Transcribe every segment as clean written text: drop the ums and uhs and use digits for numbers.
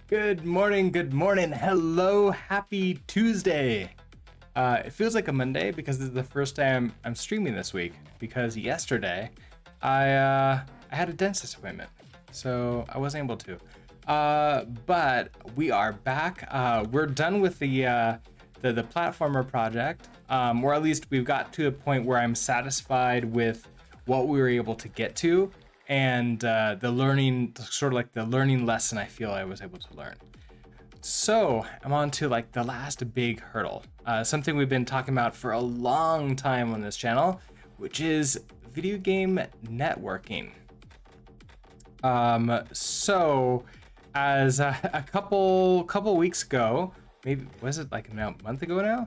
Good morning, hello, happy Tuesday. It feels like a Monday because this is the first time I'm streaming this week, because yesterday I had a dentist appointment, so I wasn't able to. But we are back. We're done with the platformer project, or at least we've got to a point where I'm satisfied with what we were able to get to, and the learning, sort of like the learning lesson I feel I was able to learn. So I'm on to like the last big hurdle, something we've been talking about for a long time on this channel, which is video game networking. So as a couple weeks ago, maybe was it like a month ago now?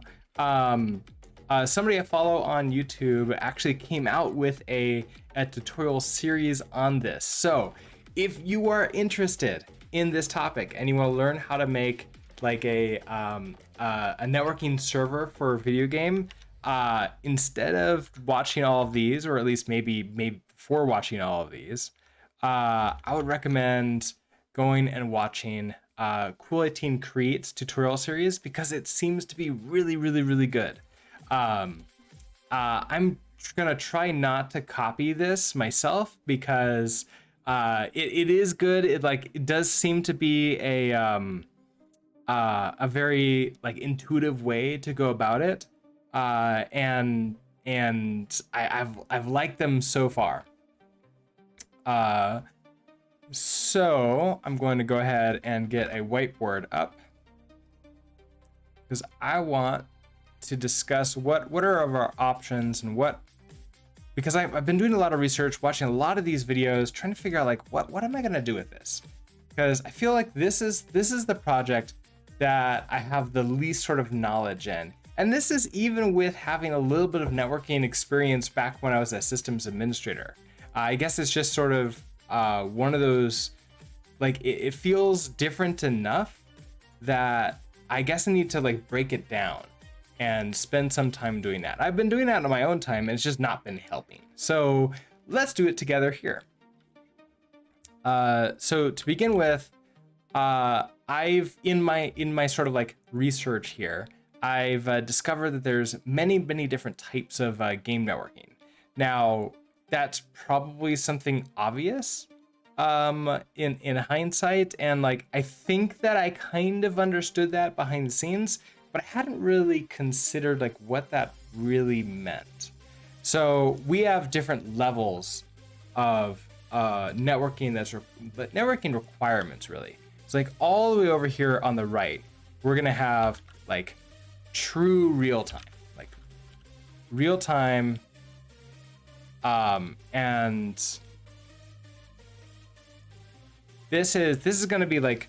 Somebody I follow on YouTube actually came out with a tutorial series on this. So if you are interested in this topic and you want to learn how to make like a networking server for a video game, instead of watching all of these, or at least maybe before watching all of these, I would recommend going and watching Cool18 Creates tutorial series, because it seems to be really good. I'm gonna try not to copy this myself, because it is good. It does seem to be a very like intuitive way to go about it, and I've liked them so far. So I'm going to go ahead and get a whiteboard up, because I want to discuss what are our options, and because I've been doing a lot of research, watching a lot of these videos, trying to figure out like what am I gonna do with this, because I feel like this is the project that I have the least sort of knowledge in, and this is even with having a little bit of networking experience back when I was a systems administrator. I guess it's just sort of one of those, like it feels different enough that I guess I need to like break it down and spend some time doing that. I've been doing that on my own time, and it's just not been helping. So let's do it together here. So to begin with, I've in my sort of like research here, I've discovered that there's many different types of game networking. Now that's probably something obvious in hindsight, and like I think that I kind of understood that behind the scenes, but I hadn't really considered like what that really meant. So we have different levels of networking but networking requirements really. It's like all the way over here on the right, we're gonna have like true real time, and this is gonna be like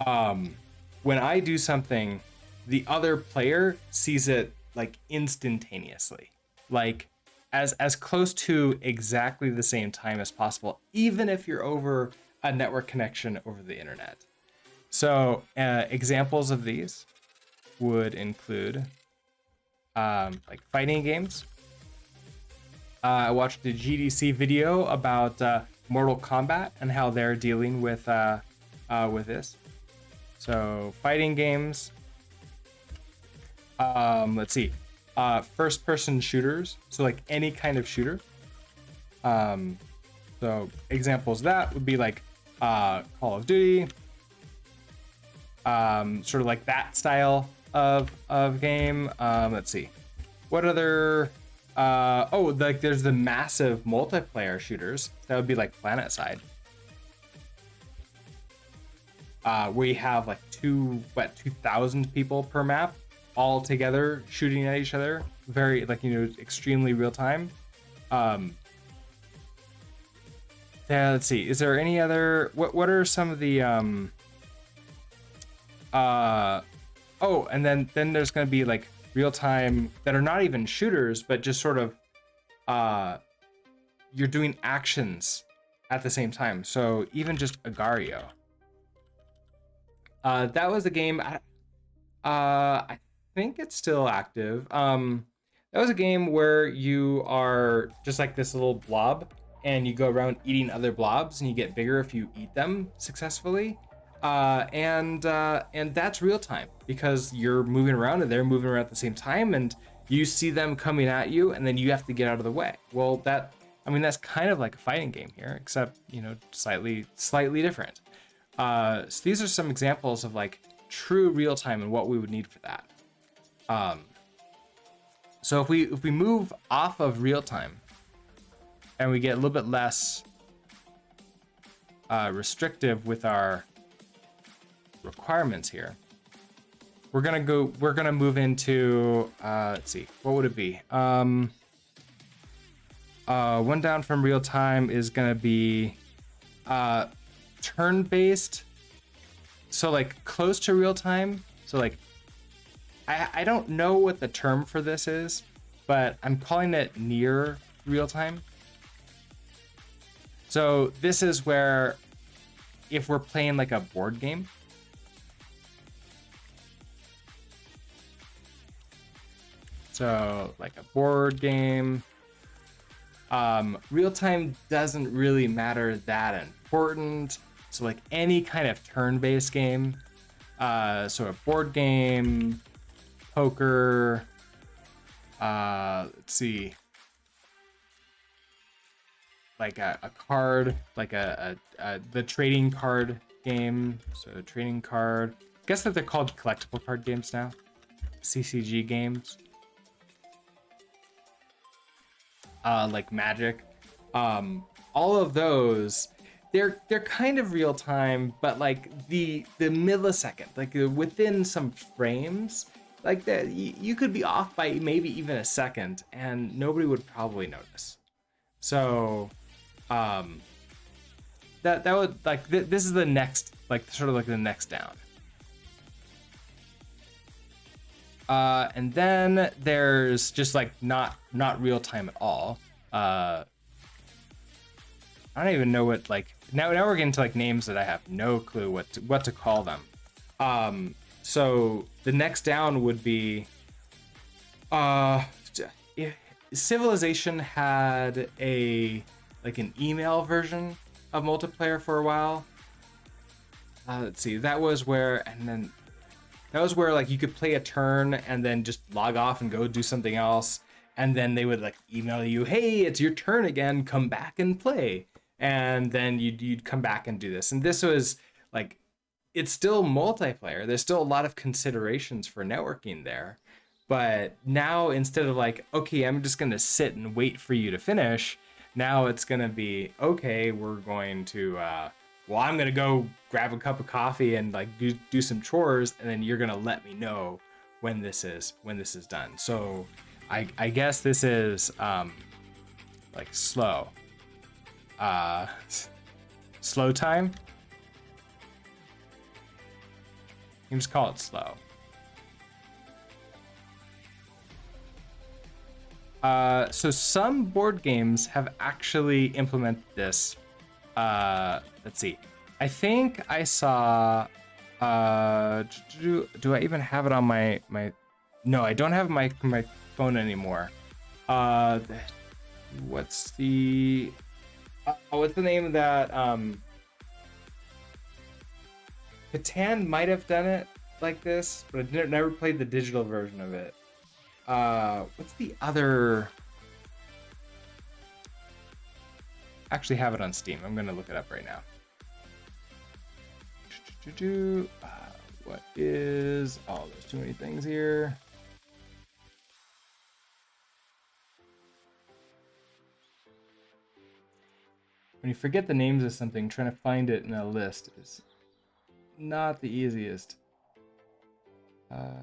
when I do something, the other player sees it like instantaneously, like as close to exactly the same time as possible, even if you're over a network connection over the internet. So examples of these would include like fighting games. I watched a GDC video about Mortal Kombat and how they're dealing with this. So fighting games. Let's see. First person shooters. So like any kind of shooter. So examples of that would be like Call of Duty. Sort of like that style of game. Let's see. What other like there's the massive multiplayer shooters. That would be like PlanetSide. We have like 2,000 people per map all together shooting at each other, very like, extremely real time. Yeah, let's see, is there any other, what are some of the oh, and then there's going to be like real time that are not even shooters, but just sort of you're doing actions at the same time. So even just Agario. That was a game. I think it's still active. That was a game where you are just like this little blob, and you go around eating other blobs, and you get bigger if you eat them successfully. And that's real time because you're moving around and they're moving around at the same time, and you see them coming at you, and then you have to get out of the way. Well, I mean, that's kind of like a fighting game here, except slightly different. So these are some examples of like true real time and what we would need for that. So if we move off of real time and we get a little bit less restrictive with our requirements here, we're gonna move into let's see, what would it be? One down from real time is gonna be turn-based, so like close to real time. So like I don't know what the term for this is, but I'm calling it near real time. So this is where if we're playing like a board game, so like a board game, real time doesn't really matter that important. So like any kind of turn-based game, so a board game, poker, let's see, like a card, like the trading card game. So trading card, I guess that they're called collectible card games now, CCG games. Like Magic, all of those, they're kind of real time, but like the millisecond, like within some frames, like that you could be off by maybe even a second, and nobody would probably notice. So, that would like this is the next, like sort of like the next down. And then there's just like not real time at all. I don't even know what, like now we're getting to like names that I have no clue what to call them. So the next down would be Civilization had an email version of multiplayer for a while. Let's see, that was where like you could play a turn and then just log off and go do something else, and then they would like email you, hey, it's your turn again, come back and play, and then you'd come back and do this. And this was like, it's still multiplayer, there's still a lot of considerations for networking there, but now instead of like, okay, I'm just gonna sit and wait for you to finish, now it's gonna be, okay, we're going to well, I'm gonna go grab a cup of coffee and like do some chores, and then you're gonna let me know when this is done. So I guess this is like slow time. You can just call it slow. So some board games have actually implemented this. Let's see. I think I saw. Do I even have it on my? No, I don't have my phone anymore. What's the? What's the name of that? Catan might have done it like this, but I never played the digital version of it. What's the other? Actually have it on Steam. I'm gonna look it up right now. What is? Oh, there's too many things here. When you forget the names of something, trying to find it in a list is not the easiest. Well,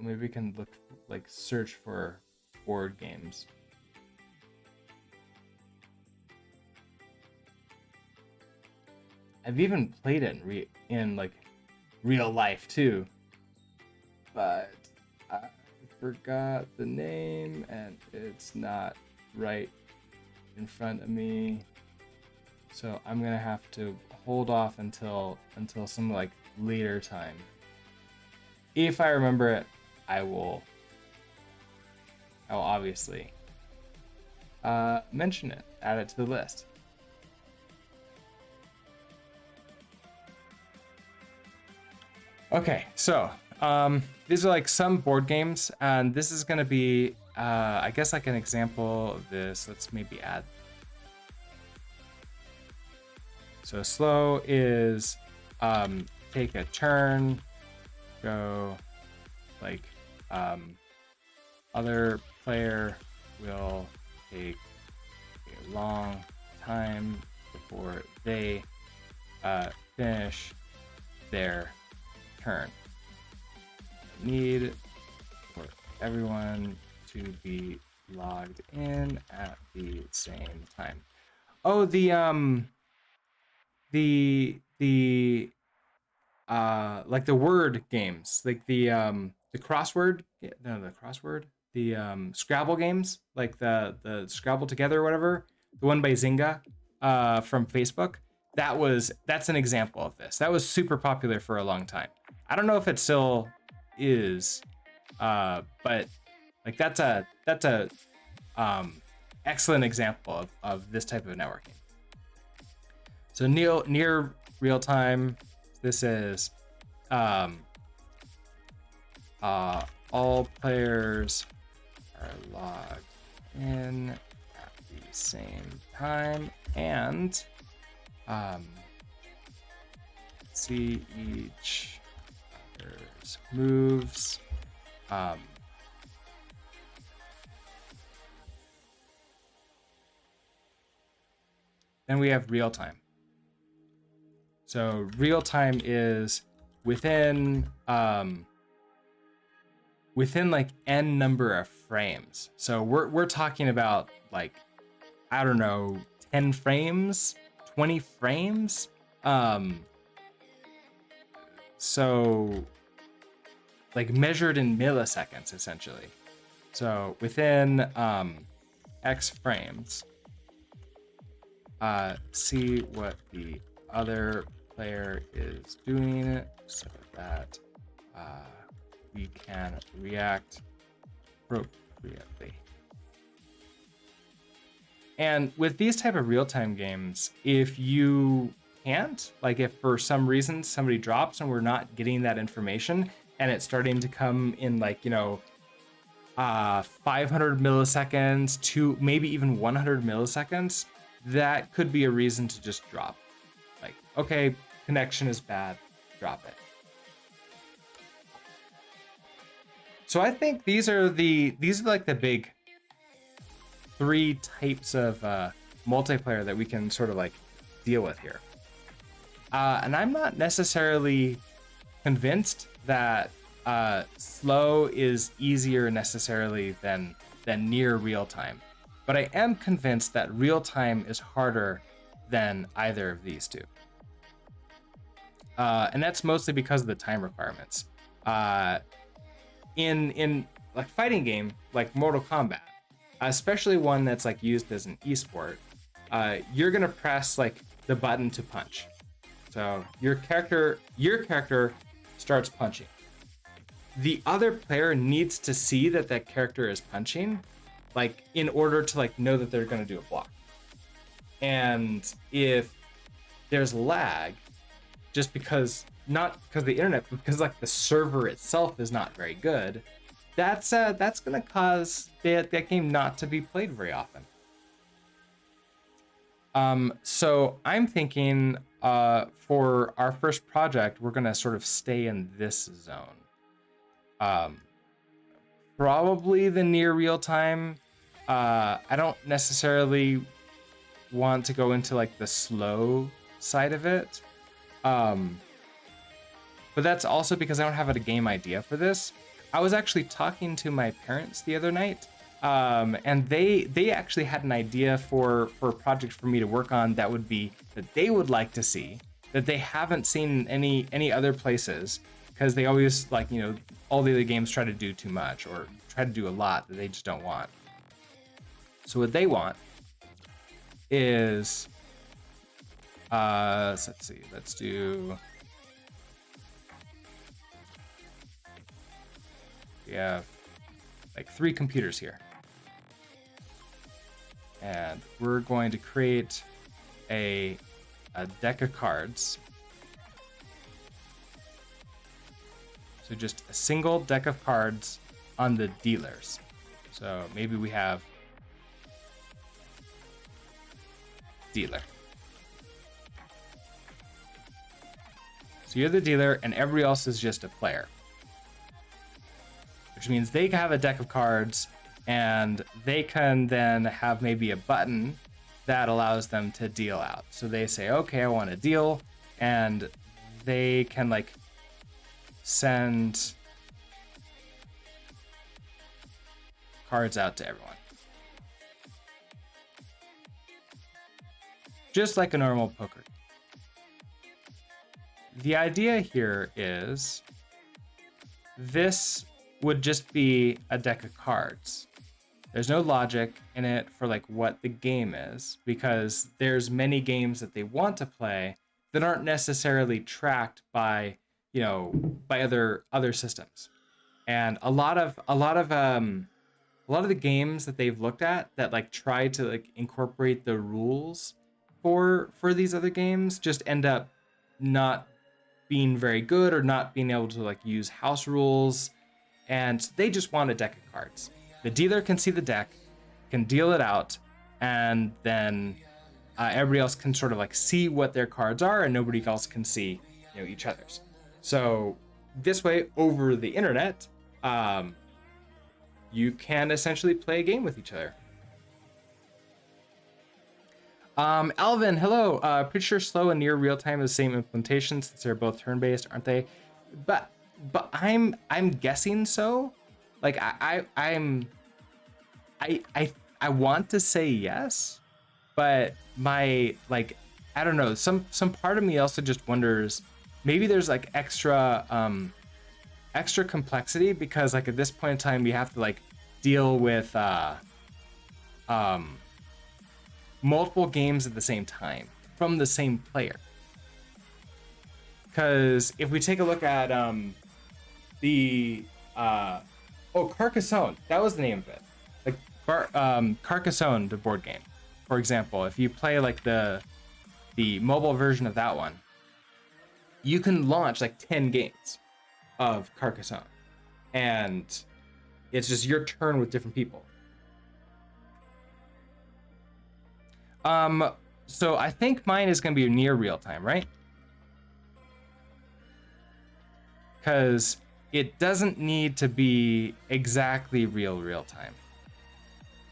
maybe we can look, like, search for board games. I've even played it in like real life too, but I forgot the name and it's not right in front of me, so I'm gonna have to hold off until some like later time. If I remember it, I'll obviously mention it, add it to the list. Okay, so these are like some board games, and this is gonna be, I guess, like an example of this. Let's maybe add. So slow is take a turn, go like other player will take a long time before they finish their turn. Need for everyone to be logged in at the same time. Oh, the like the word games, like the crossword, no, the crossword, the Scrabble games, like the Scrabble Together or whatever, the one by Zynga from Facebook. That's an example of this. That was super popular for a long time. I don't know if it still is, but like that's a excellent example of this type of networking. So near real time, this is um, all players are logged in at the same time, and see each other's moves. Then we have real time. So real time is within within like n number of frames. So we're talking about like, I don't know, 10 frames, 20 frames. So like measured in milliseconds essentially. So within X frames, see what the other player is doing so that we can react appropriately. And with these type of real-time games, if you can't, like if for some reason somebody drops and we're not getting that information and it's starting to come in like, 500 milliseconds to maybe even 100 milliseconds, that could be a reason to just drop. Like, okay, connection is bad, drop it. So I think these are like the big three types of multiplayer that we can sort of like deal with here. And I'm not necessarily convinced that slow is easier necessarily than near real time, but I am convinced that real time is harder than either of these two. And that's mostly because of the time requirements. In like fighting game like Mortal Kombat, especially one that's like used as an esport, you're gonna press like the button to punch. So your character starts punching. The other player needs to see that that character is punching, like in order to like know that they're gonna do a block. And if there's lag, just because not because of the internet, but because like the server itself is not very good, that's gonna cause that game not to be played very often. So I'm thinking for our first project, we're gonna sort of stay in this zone. Probably the near real time. I don't necessarily want to go into like the slow side of it. But that's also because I don't have a game idea for this. I was actually talking to my parents the other night, and they actually had an idea for a project for me to work on that they would like to see, that they haven't seen any other places, because they always like, all the other games try to do too much or try to do a lot that they just don't want. So what they want is let's see, let's do. We have like 3 computers here. And we're going to create a deck of cards. So just a single deck of cards on the dealers. So maybe we have dealer. So you're the dealer and everybody else is just a player. Which means they have a deck of cards and they can then have maybe a button that allows them to deal out. So they say, okay, I want to deal, and they can like send cards out to everyone. Just like a normal poker. The idea here is this would just be a deck of cards. There's no logic in it for like what the game is, because there's many games that they want to play that aren't necessarily tracked by, you know, by other systems. And a lot of the games that they've looked at that like try to like incorporate the rules for these other games just end up not being very good or not being able to like use house rules, and they just want a deck of cards. The dealer can see the deck, can deal it out, and then everybody else can sort of like see what their cards are, and nobody else can see, you know, each other's. So this way, over the internet, you can essentially play a game with each other. Alvin, hello. Pretty sure slow and near real time is the same implementation since they're both turn-based, aren't they? But I'm guessing so. Like I want to say yes, but my like I don't know. Some part of me also just wonders maybe there's like extra complexity because like at this point in time we have to like deal with multiple games at the same time from the same player. Because if we take a look at Carcassonne, that was the name of it. Like Carcassonne, the board game, for example. If you play like the mobile version of that one, you can launch like 10 games of Carcassonne, and it's just your turn with different people. So I think mine is going to be near real time, right? Because it doesn't need to be exactly real time.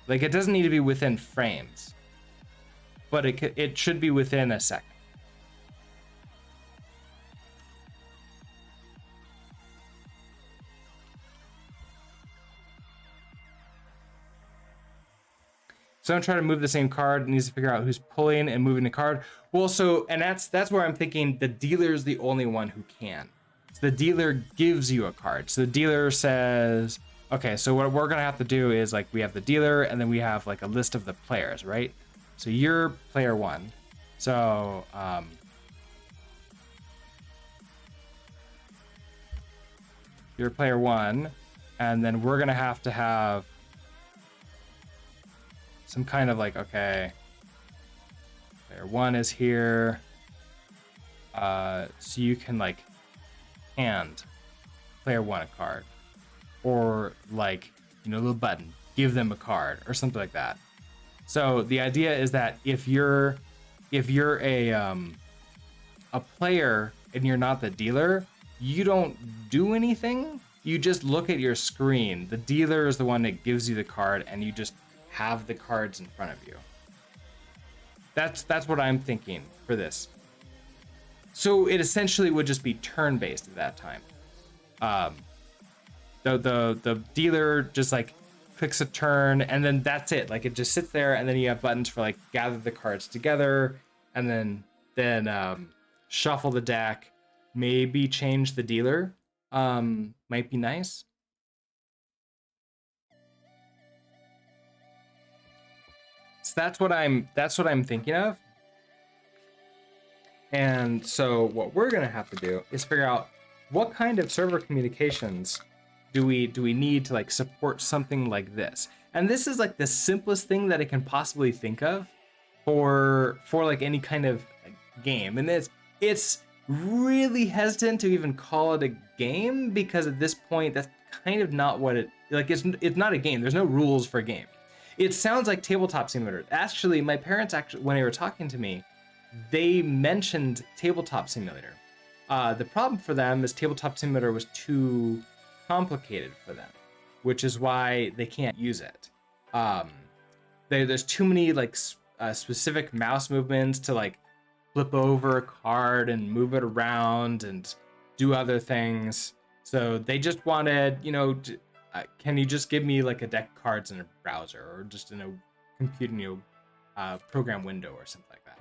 Like it doesn't need to be within frames, but it should be within a second. So I'm trying to move the same card. It needs to figure out who's pulling and moving the card. Well, so, and that's where I'm thinking the dealer is the only one who can. So the dealer gives you a card. So the dealer says, okay, so what we're gonna have to do is like we have the dealer and then we have like a list of the players, right? So you're player one. So you're player one, and then we're gonna have to have some kind of like, okay, player one is here. So you can like hand player one a card, or like, you know, a little button, give them a card or something like that. So the idea is that if you're a player and you're not the dealer, you don't do anything. You just look at your screen. The dealer is the one that gives you the card, and you just have the cards in front of you. That's what I'm thinking for this. So it essentially would just be turn-based at that time. The dealer just like picks a turn, and then that's it. Like it just sits there, and then you have buttons for like gather the cards together, and then shuffle the deck, maybe change the dealer. Might be nice. So that's what I'm thinking of. And so what we're gonna have to do is figure out what kind of server communications do we need to like support something like this. And this is like the simplest thing that I can possibly think of for like any kind of game. And it's really hesitant to even call it a game, because at this point that's kind of not what it like. It's not a game. There's no rules for a game. It sounds like Tabletop Simulator. Actually, my parents actually, when they were talking to me, they mentioned Tabletop Simulator. The problem for them is Tabletop Simulator was too complicated for them, which is why they can't use it. There's too many like specific mouse movements to like flip over a card and move it around and do other things. So they just wanted, can you just give me like a deck of cards in a browser or just in a computer, program window or something like that.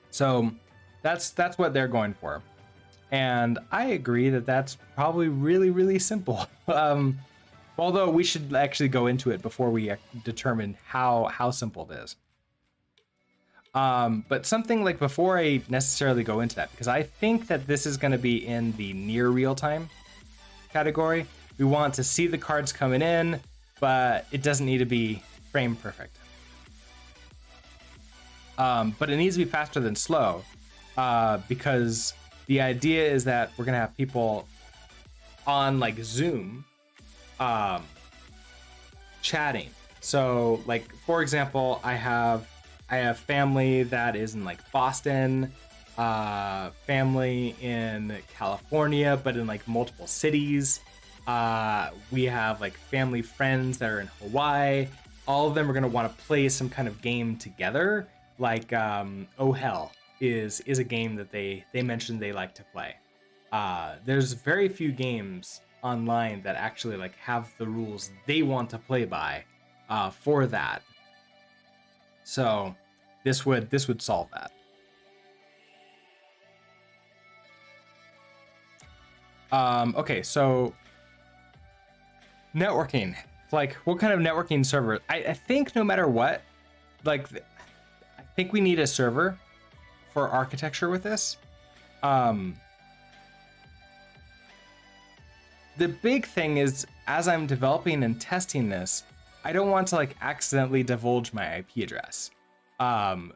So that's what they're going for. And I agree that that's probably really, really simple. Although we should actually go into it before we determine how simple it is. But something like, before I necessarily go into that, because I think that this is going to be in the near real time category. We want to see the cards coming in, but it doesn't need to be frame perfect. But it needs to be faster than slow, because the idea is that we're gonna have people on like Zoom, chatting. So like, for example, I have family that is in like Boston, family in California, but in like multiple cities. We have like family friends that are in Hawaii. All of them are gonna want to play some kind of game together. Like Oh Hell is a game that they mentioned they like to play. There's very few games online that actually like have the rules they want to play by for that. So this would solve that. Okay, so networking. Like, what kind of networking server? I think no matter what, like, I think we need a server for architecture with this. The big thing is, as I'm developing and testing this, I don't want to like accidentally divulge my IP address.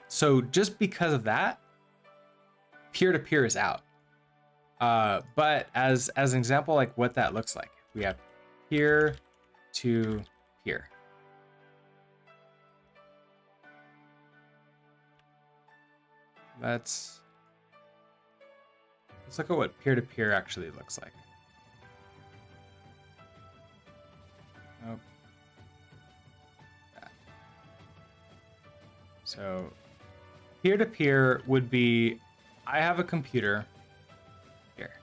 So just because of that, peer-to-peer is out. But as an example, like what that looks like, we have peer-to-peer. Let's look at what peer-to-peer actually looks like. Nope. That. So peer-to-peer would be, I have a computer here.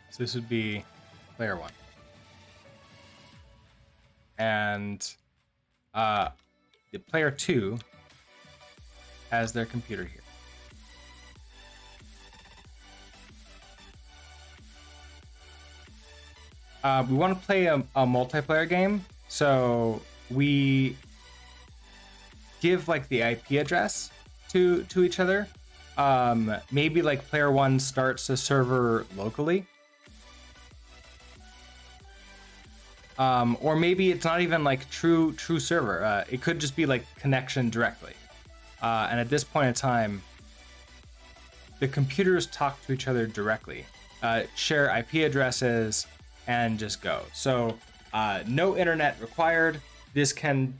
So this would be player one. And the player two has their computer here. We want to play a multiplayer game, so we give like the IP address to each other. Maybe like player one starts a server locally, or maybe it's not even like true server. It could just be like connection directly. And at this point in time, the computers talk to each other directly, share IP addresses, and just go. So no internet required. This can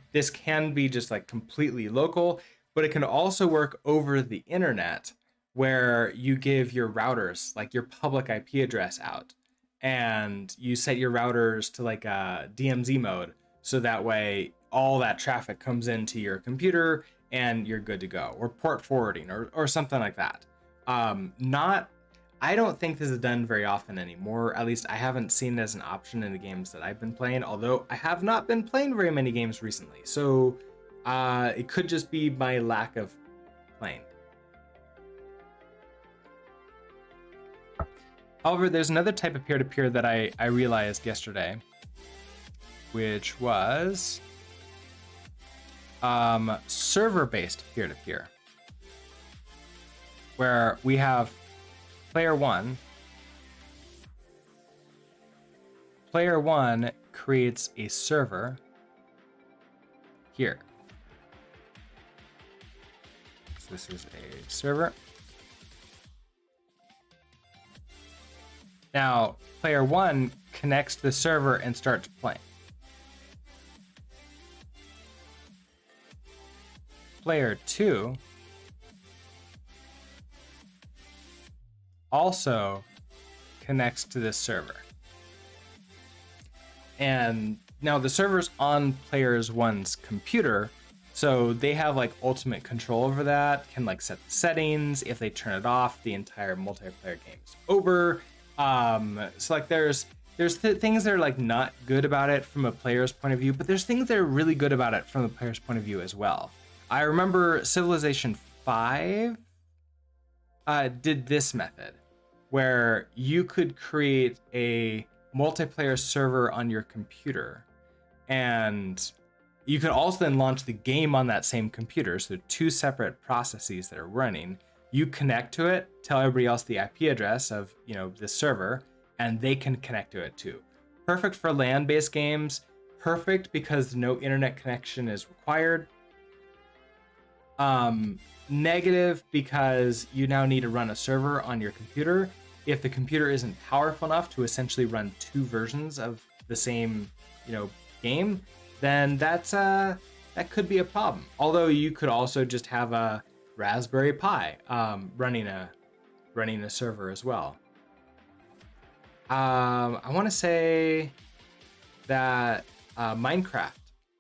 be just like completely local, but it can also work over the internet, where you give your routers like your public IP address out, and you set your routers to like a DMZ mode, so that way all that traffic comes into your computer and you're good to go, or port forwarding or something like that. I don't think this is done very often anymore. At least I haven't seen it as an option in the games that I've been playing, although I have not been playing very many games recently. So it could just be my lack of playing. However, there's another type of peer-to-peer that I realized yesterday, which was server-based peer-to-peer, where we have player one player one creates a server here. So this is a server. Now, player one connects to the server and starts playing. Player two also connects to this server. And now the server's on players one's computer, so they have like ultimate control over that, can like set the settings. If they turn it off, the entire multiplayer game's over. So like there's things that are like not good about it from a player's point of view, but there's things that are really good about it from the player's point of view as well. I remember Civilization 5 did this method where you could create a multiplayer server on your computer, and you could also then launch the game on that same computer. So two separate processes that are running. You connect to it, tell everybody else the IP address of, you know, this server, and they can connect to it too. Perfect for LAN-based games. Perfect because no internet connection is required. Negative because you now need to run a server on your computer. If the computer isn't powerful enough to essentially run two versions of the same, you know, game, then that could be a problem. Although you could also just have a Raspberry Pi running a server as well. I want to say that Minecraft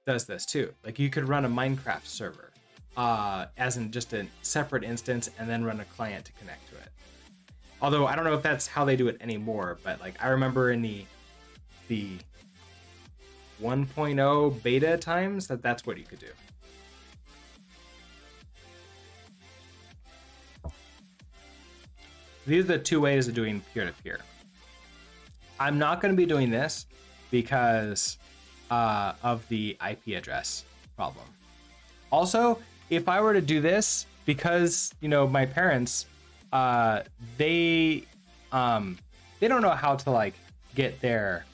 does this too. Like you could run a Minecraft server as in just a separate instance and then run a client to connect to it. Although I don't know if that's how they do it anymore, but like I remember in the 1.0 beta times that's what you could do. These are the two ways of doing peer-to-peer. I'm not going to be doing this because of the IP address problem. Also, if I were to do this, because, you know, my parents, they don't know how to like get their,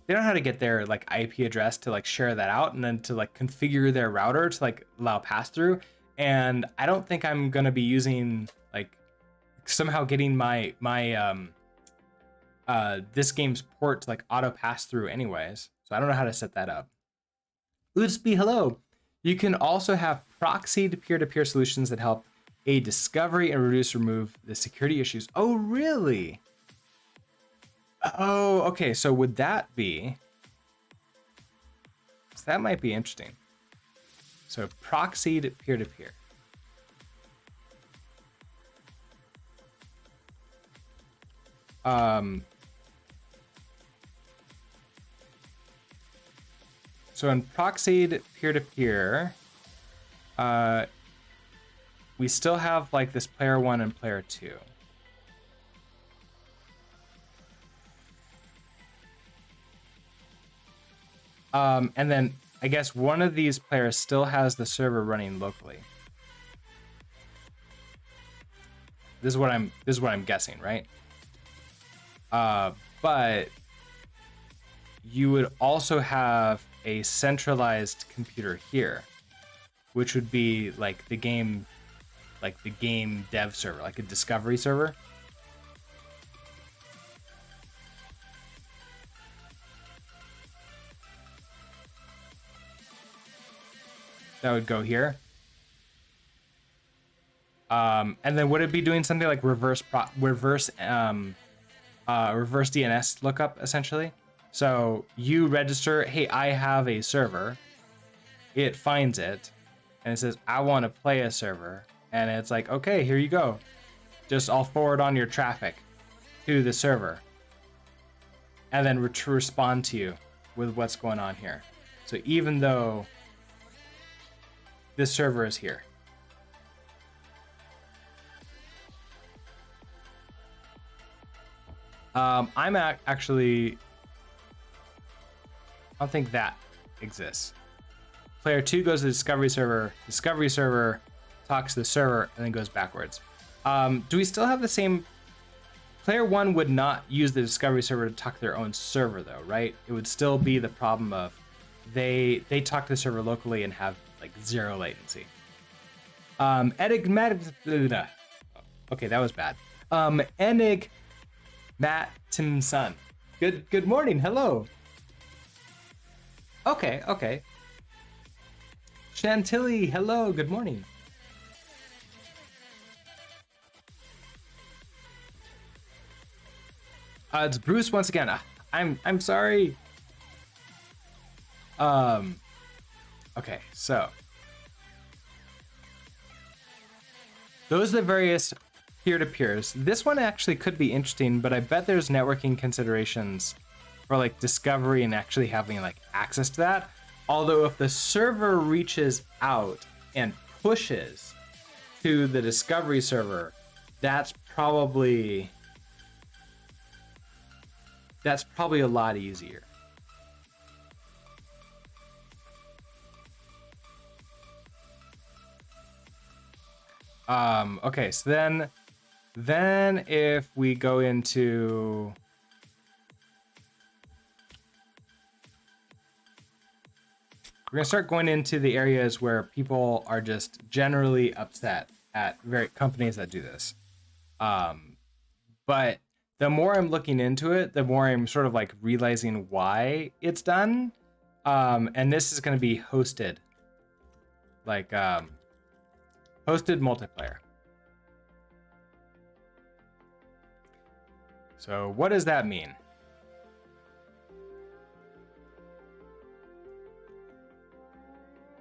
they don't know how to get their like IP address to like share that out and then to like configure their router to like allow pass through. And I don't think I'm going to be using like somehow getting my this game's port to like auto pass through anyways. So I don't know how to set that up. Utsby, hello. You can also have proxied peer-to-peer solutions that help aid discovery and remove the security issues. Oh, really? Oh, okay. So would that be? So that might be interesting. So proxied peer-to-peer. So in proxied peer-to-peer, we still have like this player one and player two. And then I guess one of these players still has the server running locally. This is what I'm guessing, right? But you would also have a centralized computer here, which would be like the game dev server, like a discovery server. That would go here. And then would it be doing something like reverse DNS lookup essentially? So you register, hey, I have a server. It finds it and it says, I want to play a server. And it's like, okay, here you go. Just I'll forward on your traffic to the server and then respond to you with what's going on here. So even though this server is here. I'm actually, I don't think that exists. Player 2 goes to the discovery server talks to the server, and then goes backwards. Do we still have the same player one would not use the discovery server to talk to their own server though, right? It would still be the problem of they talk to the server locally and have like 0 latency. Enigmatic. Okay, that was bad. Enigmatimson. Good morning. Hello. Okay. Chantilly. Hello. Good morning. It's Bruce once again. I'm sorry. Okay, so those are the various peer-to-peers. This one actually could be interesting, but I bet there's networking considerations for like discovery and actually having like access to that. Although if the server reaches out and pushes to the discovery server, that's probably a lot easier. Okay, so then if we go into we're gonna start going into the areas where people are just generally upset at companies that do this. But the more I'm looking into it, the more I'm sort of like realizing why it's done. And this is gonna be hosted. Like hosted multiplayer. So what does that mean?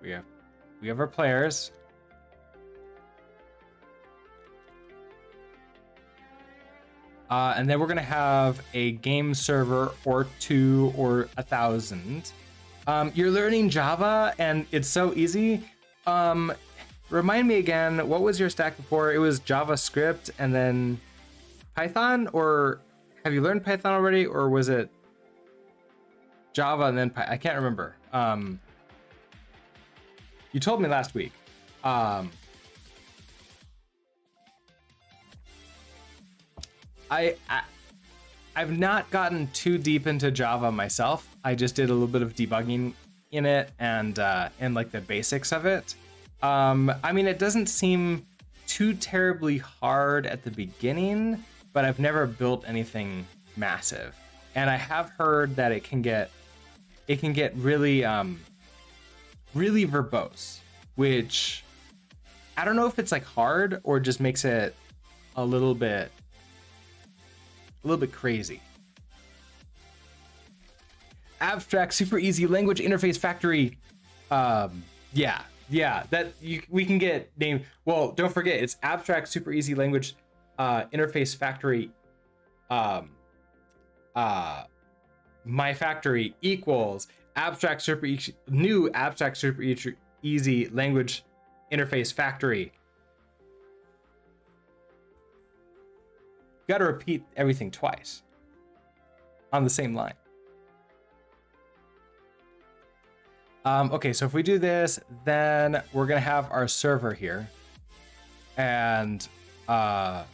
We have our players. And then we're gonna have a game server or 2 or 1,000. You're learning Java and it's so easy. Remind me again, what was your stack before? It was JavaScript and then Python, or have you learned Python already, or was it Java and then I can't remember. You told me last week. I've not gotten too deep into Java myself. I just did a little bit of debugging in it and like the basics of it. I mean, it doesn't seem too terribly hard at the beginning, but I've never built anything massive. And I have heard that it can get really really verbose, which I don't know if it's like hard or just makes it a little bit crazy. Abstract super easy language interface factory. Yeah, that we can get named. Well, don't forget, it's abstract super easy language interface factory. My factory equals abstract super new abstract super easy language interface factory. You got to repeat everything twice on the same line. Okay, so if we do this, then we're gonna have our server here, and so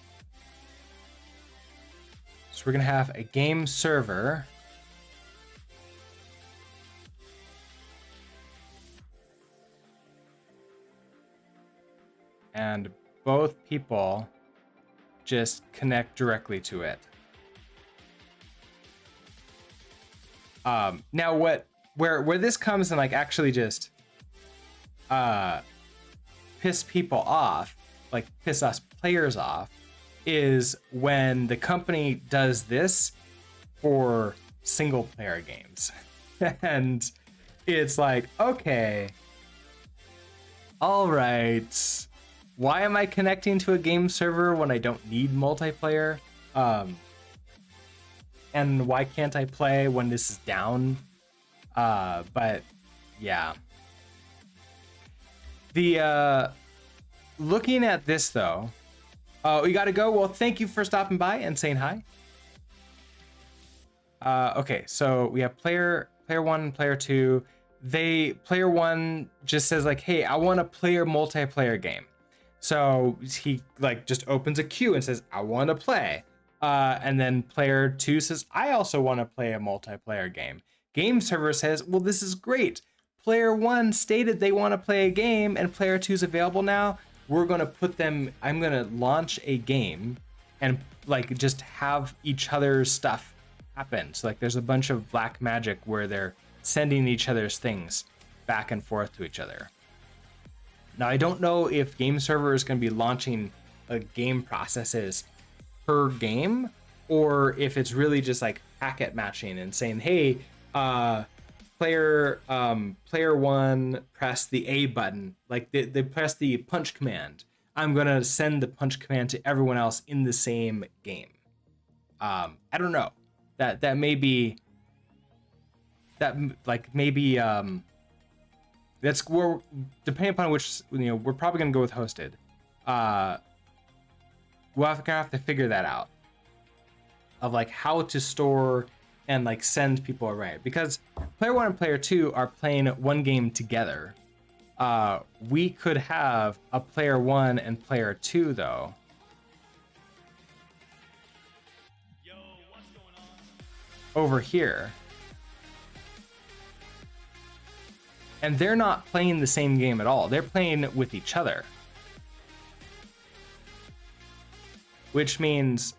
we're gonna have a game server. And both people just connect directly to it. Now where this comes and like actually just piss people off, like piss us players off, is when the company does this for single player games. And it's like, okay, all right, why am I connecting to a game server when I don't need multiplayer? And why can't I play when this is down? But yeah. The looking at this though, we gotta go. Well, thank you for stopping by and saying hi. Okay, so we have player one, player two. Player one just says like, hey, I want to play a multiplayer game. So he like just opens a queue and says, I want to play. And then player 2 says, I also want to play a multiplayer game. Game server says, well, this is great. Player 1 stated they want to play a game and player 2 is available now. We're going to put them, I'm going to launch a game and like just have each other's stuff happen. So like there's a bunch of black magic where they're sending each other's things back and forth to each other. Now, I don't know if game server is going to be launching game processes per game, or if it's really just like packet matching and saying, hey, player 1 press the A button, like they press the punch command. I'm going to send the punch command to everyone else in the same game. I don't know. That may be that like maybe that's where, depending upon which, we're probably gonna go with hosted. We'll have to figure that out of like how to store and like send people around, because player 1 and player 2 are playing one game together. We could have a player 1 and player 2 though. Yo, what's going on? Over here. And they're not playing the same game at all. They're playing with each other. Which means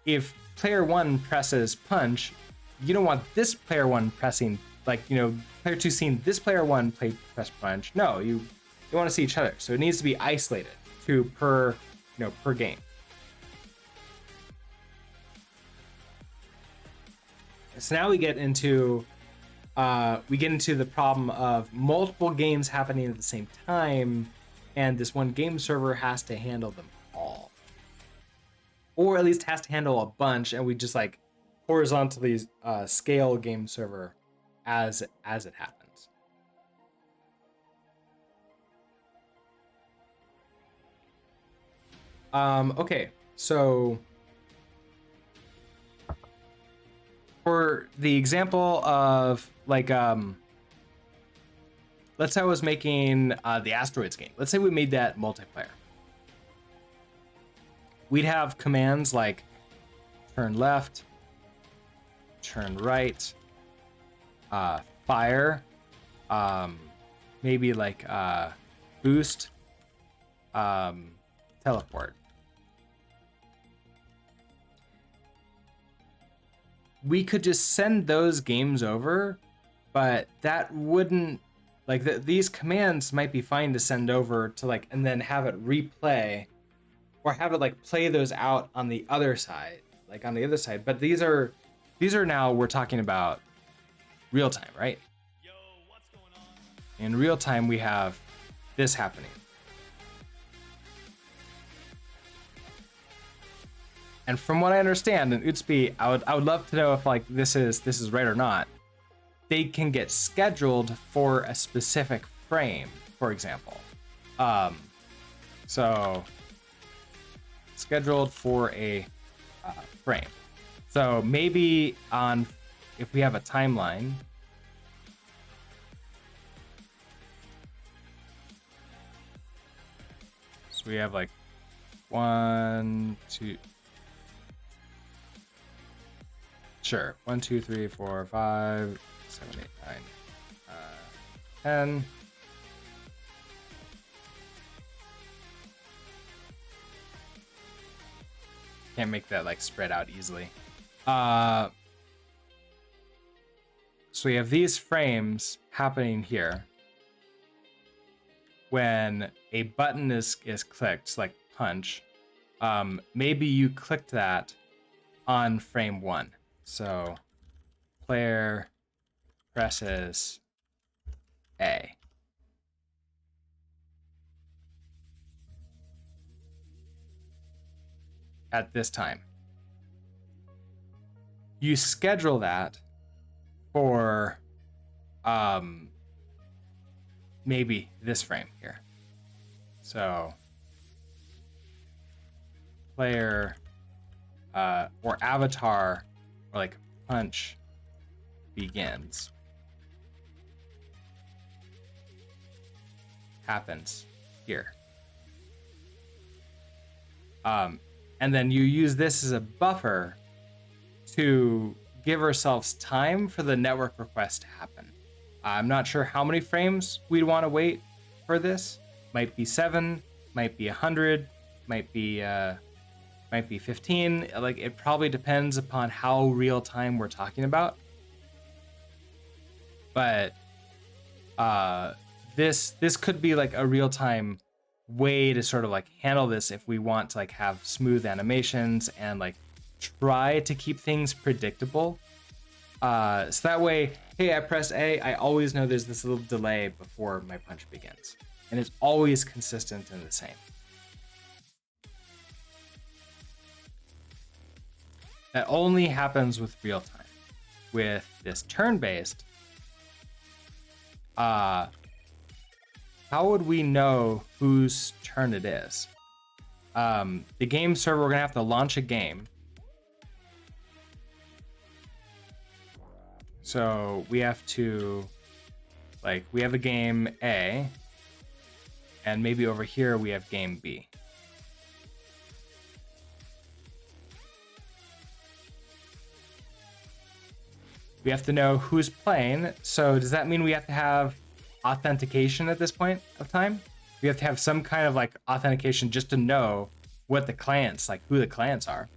if player 1 presses punch, you don't want this player 1 pressing, like, player 2 seeing this player 1 press punch. No, you want to see each other. So it needs to be isolated to per game. So now we get into the problem of multiple games happening at the same time, and this one game server has to handle them all, or at least has to handle a bunch, and we just like horizontally scale game server as it happens. Okay, so for the example of like let's say I was making the Asteroids game. Let's say we made that multiplayer. We'd have commands like turn left, turn right, fire, maybe like boost, teleport. We could just send those games over, but that wouldn't, like, these commands might be fine to send over to like, and then have it replay, or have it like play those out on the other side, But these are now, we're talking about real time, right? Yo, what's going on? In real time, we have this happening. And from what I understand, in Utsby, I would love to know if like this is right or not. They can get scheduled for a specific frame, for example. So scheduled for a frame. So maybe if we have a timeline. So we have like 1, 2. Sure. 1, 2, 3, 4, 5, 7, 8, 9, 10. Can't make that like spread out easily. So we have these frames happening here. When a button is clicked, like punch, maybe you clicked that on frame 1. So player presses A. At this time. You schedule that for maybe this frame here. So player or avatar, or like punch begins. Happens here. and then you use this as a buffer to give ourselves time for the network request to happen. I'm not sure how many frames we'd want to wait for this. Might be 7, might be 100, might be 15. Like, it probably depends upon how real time we're talking about. But this could be like a real time way to sort of like handle this if we want to like have smooth animations and like try to keep things predictable. So that way, hey, I press A, I always know there's this little delay before my punch begins. And it's always consistent and the same. That only happens with real time. With this turn-based, how would we know whose turn it is? The game server, we're gonna have to launch a game. So we have to, like, we have a game A, and maybe over here we have game B. We have to know who's playing. So does that mean we have to have authentication at this point of time? We have to have some kind of like authentication just to know what the clients, like who the clients are.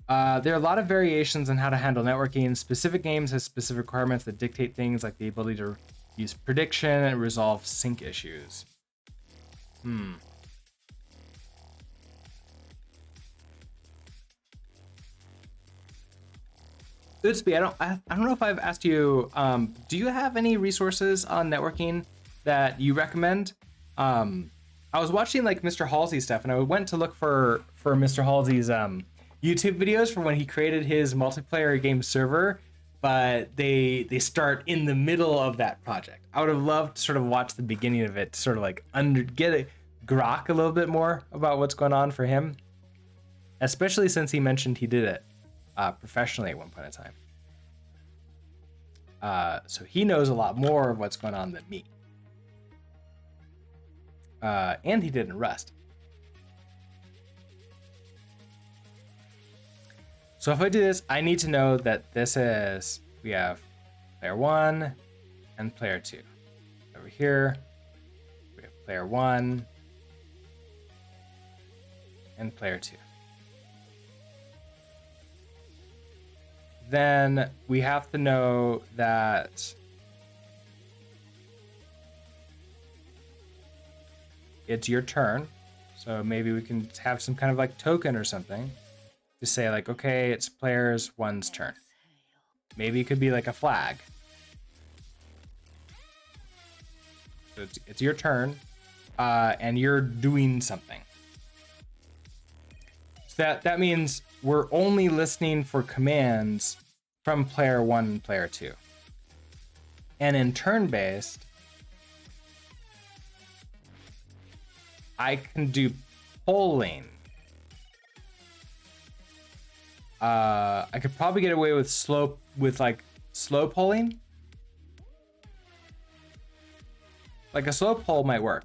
There are a lot of variations on how to handle networking. Specific games have specific requirements that dictate things like the ability to use prediction and resolve sync issues. Utsby, I don't know if I've asked you. Do you have any resources on networking that you recommend? I was watching like Mr. Halsey stuff, and I went to look for Mr. Halsey's YouTube videos for when he created his multiplayer game server, but they start in the middle of that project. I would have loved to sort of watch the beginning of it to sort of like grok a little bit more about what's going on for him, especially since he mentioned he did it professionally at one point in time. So he knows a lot more of what's going on than me. And he did in Rust. So if I do this, I need to know that we have player 1 and player 2. Over here, we have player 1 and player 2. Then we have to know that it's your turn. So maybe we can have some kind of like token or something to say like, okay, it's players 1's turn. Maybe it could be like a flag. So it's your turn, and you're doing something. So that means we're only listening for commands from player 1 and player 2. And in turn-based, I can do polling. I could probably get away with slow polling. Like a slow poll might work.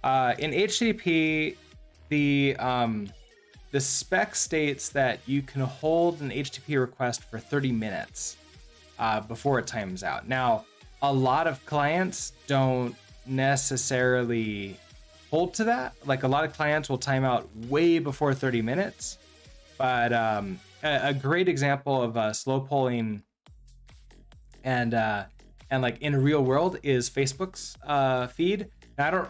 In HTTP, the spec states that you can hold an HTTP request for 30 minutes before it times out. Now, a lot of clients don't necessarily hold to that. Like a lot of clients will time out way before 30 minutes. But a great example of slow polling and like in real world is Facebook's feed. Now,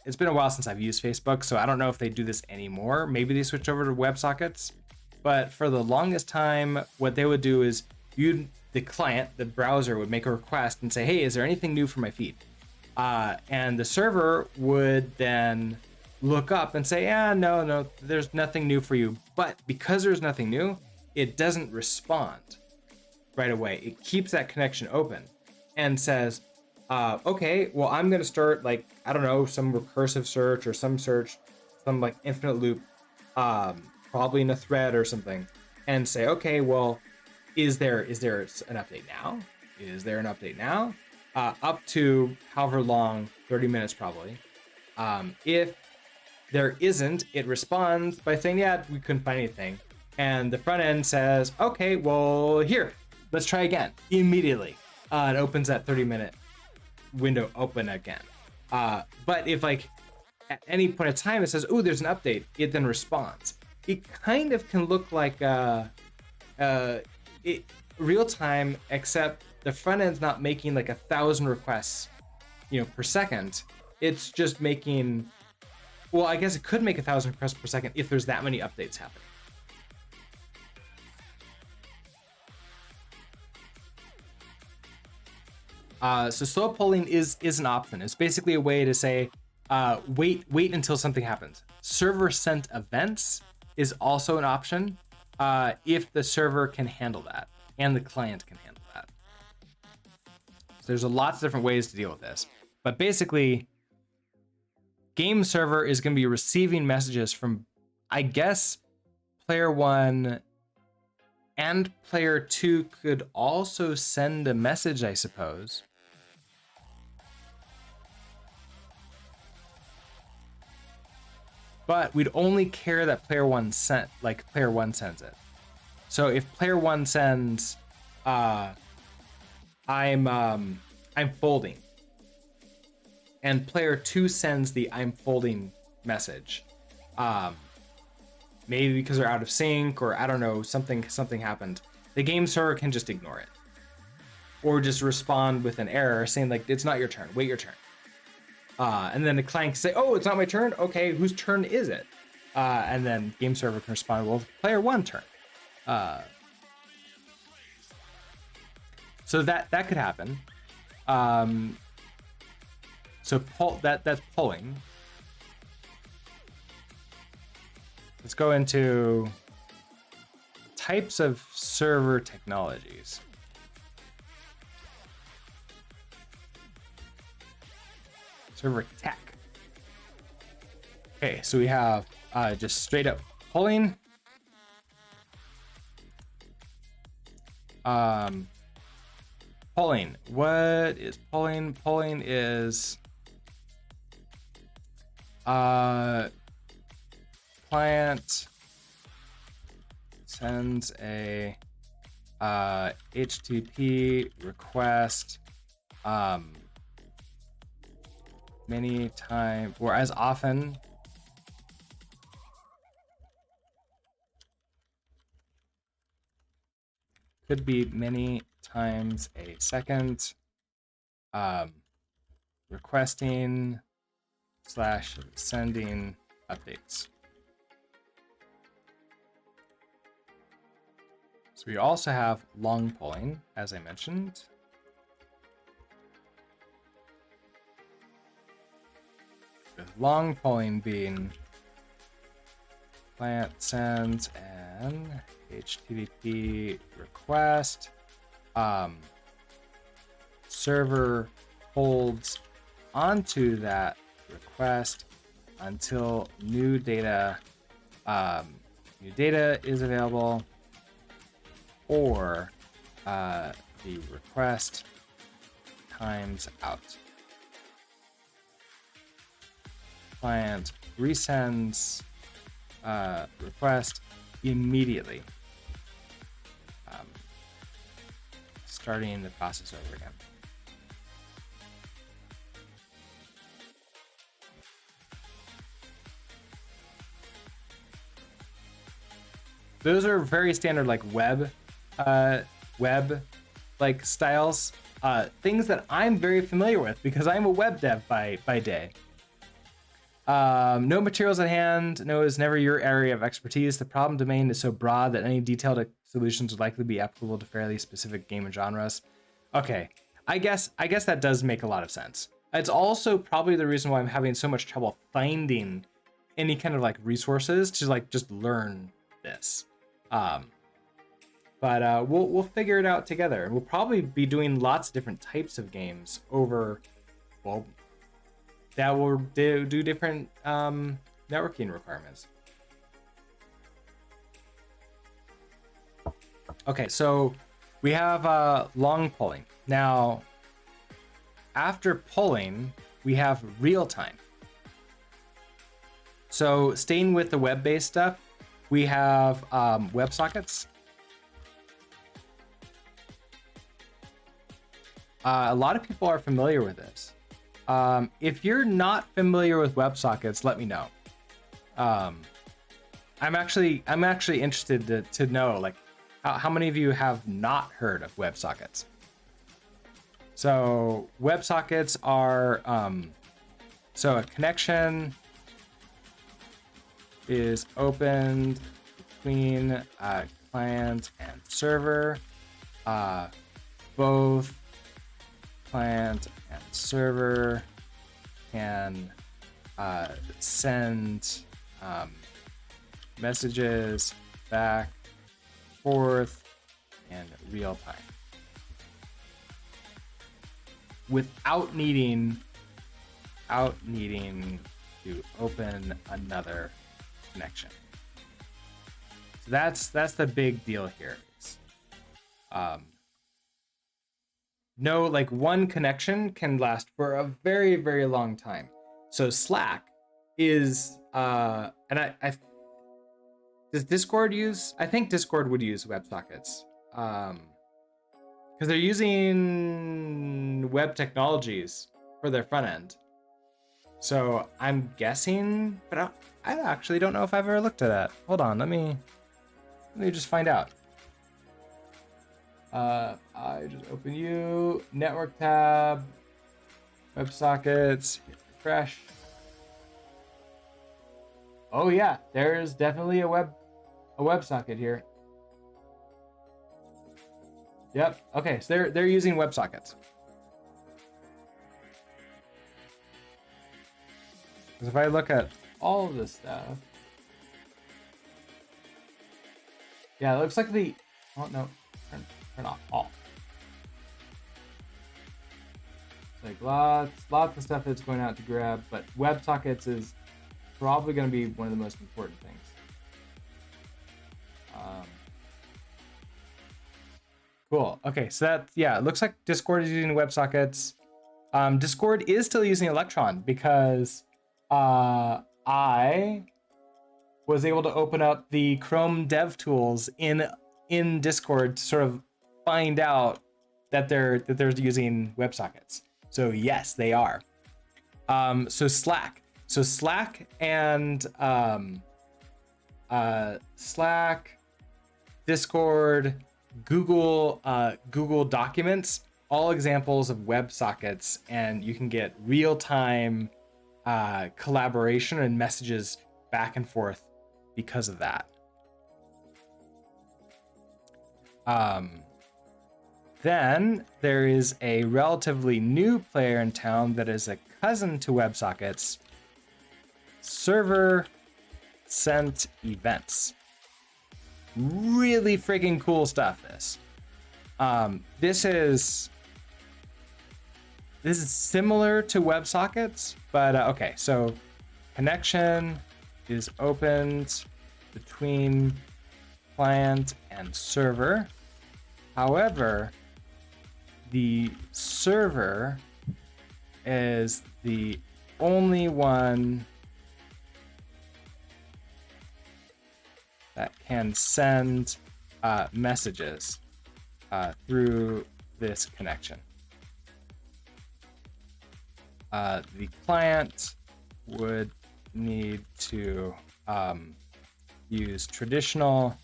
it's been a while since I've used Facebook, so I don't know if they do this anymore. Maybe they switch over to WebSockets. But for the longest time, what they would do is the client, the browser, would make a request and say, hey, is there anything new for my feed? And the server would then look up and say, no, there's nothing new for you. But because there's nothing new, it doesn't respond right away. It keeps that connection open and says, okay, well, I'm going to start like, I don't know, some recursive search or some search, some like infinite loop, probably in a thread or something, and say, okay, well, is there an update now? Is there an update now? Up to however long, 30 minutes probably. If there isn't, it responds by saying, yeah, we couldn't find anything. And the front end says, okay, well, here, let's try again immediately. It opens that 30-minute window open again. But if like at any point of time it says, oh, there's an update, it then responds. It kind of can look like real time, except the front end's not making like 1,000 requests, per second. It's just making, well, I guess it could make 1,000 requests per second if there's that many updates happening. So slow polling is an option. It's basically a way to say, wait until something happens. Server sent events is also an option if the server can handle that and the client can handle that. So there's lots of different ways to deal with this. But basically, game server is going to be receiving messages from, I guess, player 1 and player 2 could also send a message, I suppose. But we'd only care that player 1 sends it. So if player 1 sends, I'm folding, and player 2 sends the I'm folding message, maybe because they're out of sync or I don't know, something happened, the game server can just ignore it or just respond with an error saying like, it's not your turn, wait your turn. And then the client can say, oh, it's not my turn. Okay, whose turn is it? And then game server can respond, well, player 1 turn. So that could happen. So that's polling. Let's go into types of server technologies. Server tech. Okay, so we have just straight up polling. Polling. What is polling? Polling is client sends a HTTP request many times or as often could be many times a second, requesting / sending updates. So we also have long polling, as I mentioned. With long polling being client sends an HTTP request, server holds onto that request until new data is available, or the request times out. Client resends request immediately, starting the process over again. Those are very standard, like web like styles, things that I'm very familiar with because I'm a web dev by day. No materials at hand. No is never your area of expertise. The problem domain is so broad that any detailed solutions would likely be applicable to fairly specific game and genres. Okay, I guess that does make a lot of sense. It's also probably the reason why I'm having so much trouble finding any kind of like resources to like just learn this. But we'll figure it out together. We'll probably be doing lots of different types of games over, well, that will do different networking requirements. Okay, so we have long polling. Now, after polling, we have real time. So staying with the web-based stuff, we have WebSockets. A lot of people are familiar with this. If you're not familiar with WebSockets, let me know. I'm actually interested to know, like, how many of you have not heard of WebSockets? So WebSockets are so a connection is opened between client and server. Both client and server can send messages back, forth in real time without needing to open another connection. So that's the big deal here. No, like one connection can last for a very, very long time. So Slack is and I does Discord use? I think Discord would use WebSockets because they're using web technologies for their front end. So I'm guessing, but I actually don't know if I've ever looked at that. Hold on, let me just find out. I just open network tab, WebSockets, hit refresh. Oh yeah, there's definitely a WebSocket here. Yep. Okay, so they're using WebSockets. Because if I look at all of this stuff, yeah, it looks like oh no, turn off all. Like lots of stuff that's going out to grab, but WebSockets is probably going to be one of the most important things. Cool. Okay, so it looks like Discord is using WebSockets. Discord is still using Electron because I was able to open up the Chrome dev tools in Discord to sort of find out that they're using WebSockets. So yes, they are. So Slack and Slack, Discord, Google Documents, all examples of WebSockets, and you can get real-time collaboration and messages back and forth because of that. Then there is a relatively new player in town that is a cousin to WebSockets, Server Sent Events. Really freaking cool stuff, this. This is similar to WebSockets, but okay, so connection is opened between client and server. However, the server is the only one that can send messages through this connection. The client would need to use traditional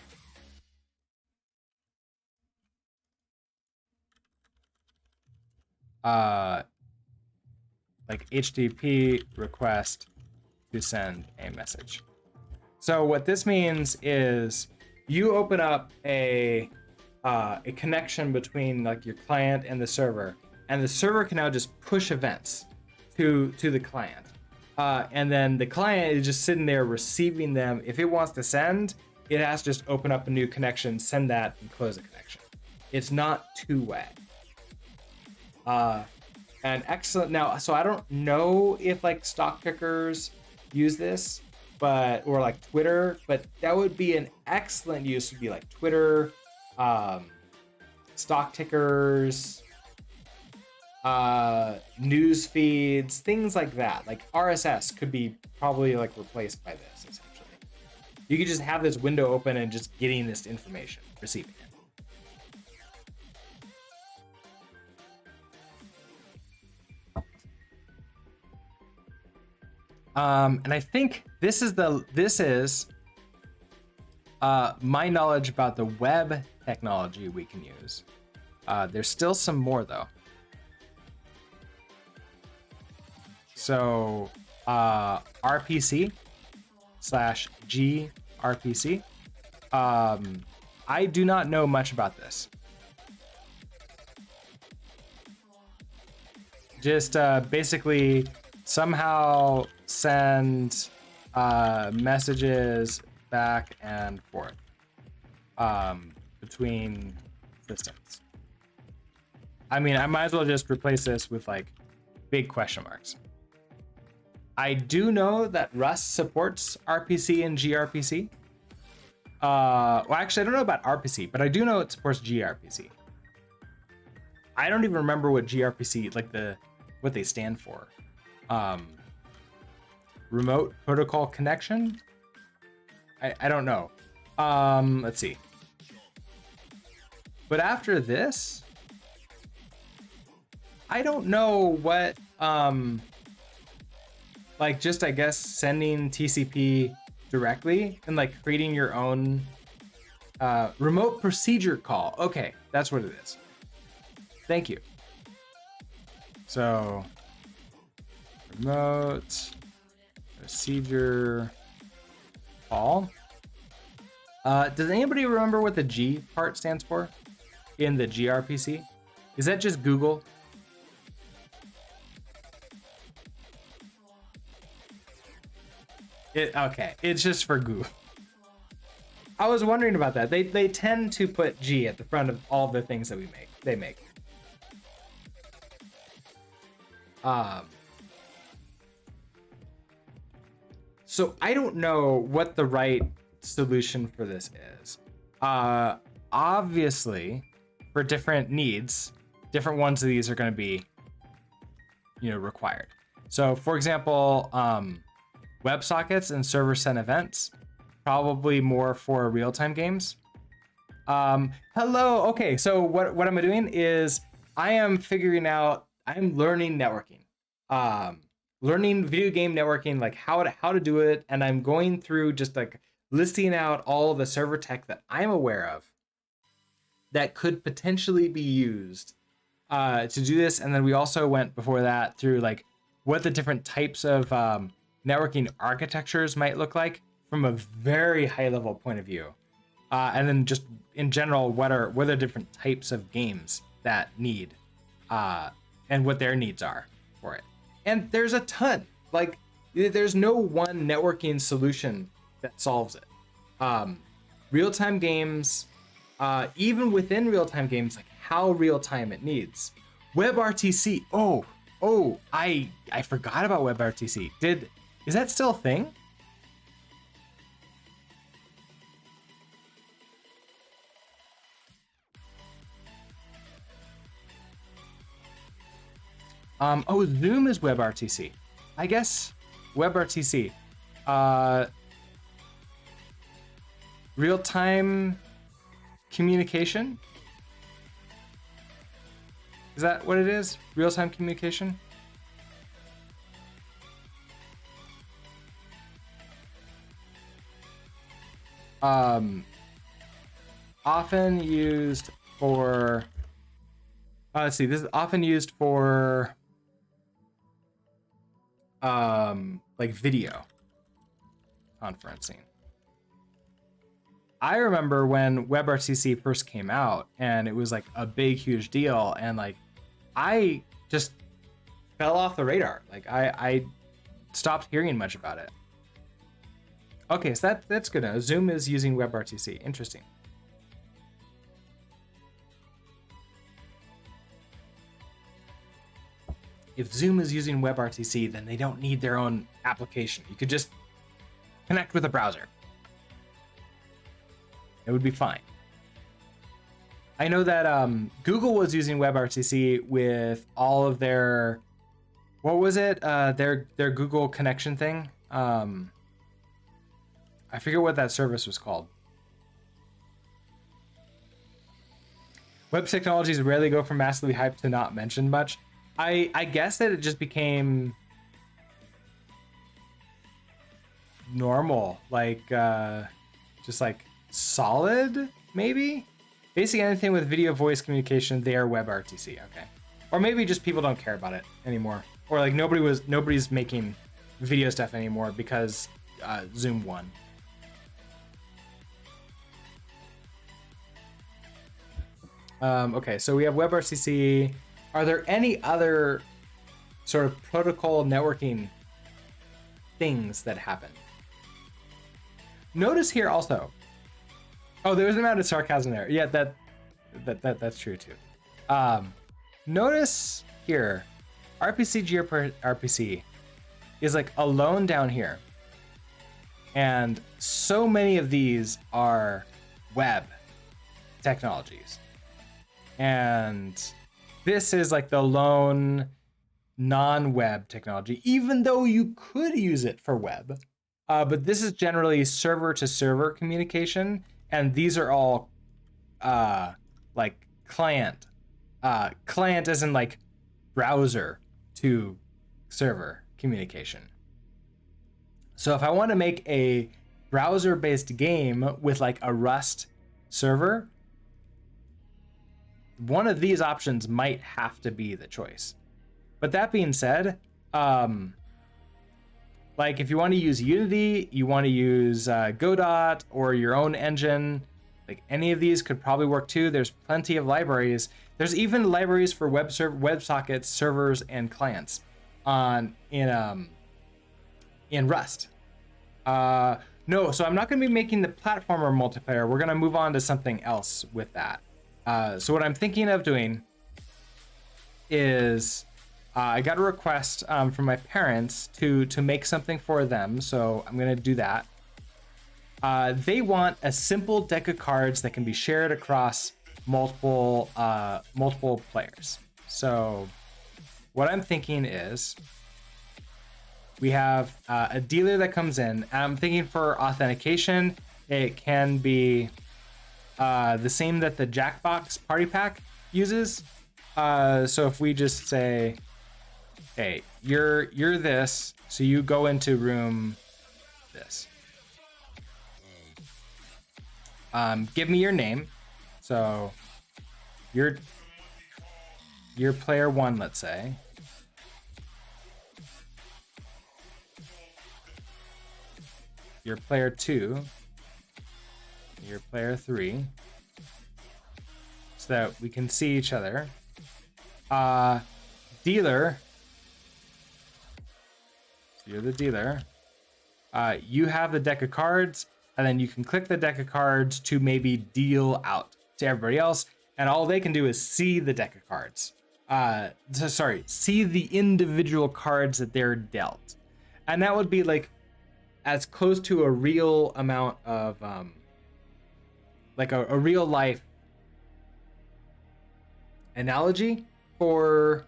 like HTTP request to send a message. So what this means is you open up a connection between like your client and the server can now just push events to the client. And then the client is just sitting there receiving them. If it wants to send, it has to just open up a new connection, send that, and close the connection. It's not two-way. And excellent. Now, so I don't know if like stock pickers use this, or like Twitter, but that would be an excellent use. Would be like Twitter, stock tickers, news feeds, things like that. Like RSS could be probably like replaced by this essentially. You could just have this window open and just getting this information, receiving it. And I think this is my knowledge about the web technology we can use. There's still some more though. So RPC / gRPC. I do not know much about this. Just basically somehow send messages back and forth between systems. I mean, I might as well just replace this with like big question marks. I do know that Rust supports RPC and gRPC. Well, actually, I don't know about RPC, but I do know it supports gRPC. I don't even remember what gRPC, like what they stand for. Remote protocol connection? I don't know. Let's see. But after this, I don't know what, like just, I guess, sending TCP directly and like creating your own remote procedure call. Okay, that's what it is. Thank you. So, remote procedure call. Does anybody remember what the G part stands for in the gRPC? Is that just Google? Okay, it's just for Google. I was wondering about that. They tend to put G at the front of all the things that they make. So I don't know what the right solution for this is. Obviously, for different needs, different ones of these are going to be, required. So, for example, WebSockets and server-sent events, probably more for real-time games. Hello. Okay, so what I'm doing is I'm learning networking, learning video game networking, like how to do it, and I'm going through just like listing out all of the server tech that I'm aware of that could potentially be used to do this. And then we also went before that through like what the different types of networking architectures might look like from a very high level point of view, and then just in general, what are the different types of games that need and what their needs are for it. And there's a ton. Like, there's no one networking solution that solves it. Real-time games, even within real-time games, like how real-time it needs. WebRTC. Oh, I forgot about WebRTC. Is that still a thing? Zoom is WebRTC. I guess WebRTC. Real-time communication? Is that what it is? Real-time communication? Often used for, let's see, this is often used for like video conferencing. I remember when WebRTC first came out and it was like a big, huge deal, and like I just fell off the radar. Like I stopped hearing much about it. Okay, so that's good to know. Zoom is using WebRTC. Interesting. If Zoom is using WebRTC, then they don't need their own application. You could just connect with a browser. It would be fine. I know that Google was using WebRTC with all of their, what was it? Their Google connection thing. I forget what that service was called. Web technologies rarely go from massively hyped to not mentioned much. I guess that it just became normal, like just like solid, maybe. Basically anything with video voice communication, they are WebRTC. Okay, or maybe just people don't care about it anymore, or like nobody's making video stuff anymore because Zoom won. Okay, so we have WebRTC. Are there any other sort of protocol networking things that happen? Notice here also. Oh, there was an amount of sarcasm there. Yeah, that's true too. Notice here, RPC gRPC is like alone down here, and so many of these are web technologies, and this is like the lone non-web technology, even though you could use it for web. But this is generally server-to-server communication, and these are all like client. Client as in like browser to server communication. So if I want to make a browser-based game with like a Rust server, one of these options might have to be the choice. But that being said, like if you want to use Unity, you want to use Godot or your own engine, like any of these could probably work too. There's plenty of libraries. There's even libraries for WebSockets, servers, and clients in Rust. No, so I'm not going to be making the platformer multiplayer. We're going to move on to something else with that. So what I'm thinking of doing is I got a request from my parents to make something for them, so I'm gonna do that. They want a simple deck of cards that can be shared across multiple players. So what I'm thinking is we have a dealer that comes in, and I'm thinking for authentication, it can be the same that the Jackbox Party Pack uses. So if we just say, hey, you're this, so you go into room this. Give me your name. So you're player 1, let's say. You're player 2. You're player 3. So that we can see each other. Dealer. So you're the dealer. You have the deck of cards, and then you can click the deck of cards to maybe deal out to everybody else, and all they can do is see the deck of cards. See the individual cards that they're dealt. And that would be like as close to a real amount of like a real life analogy for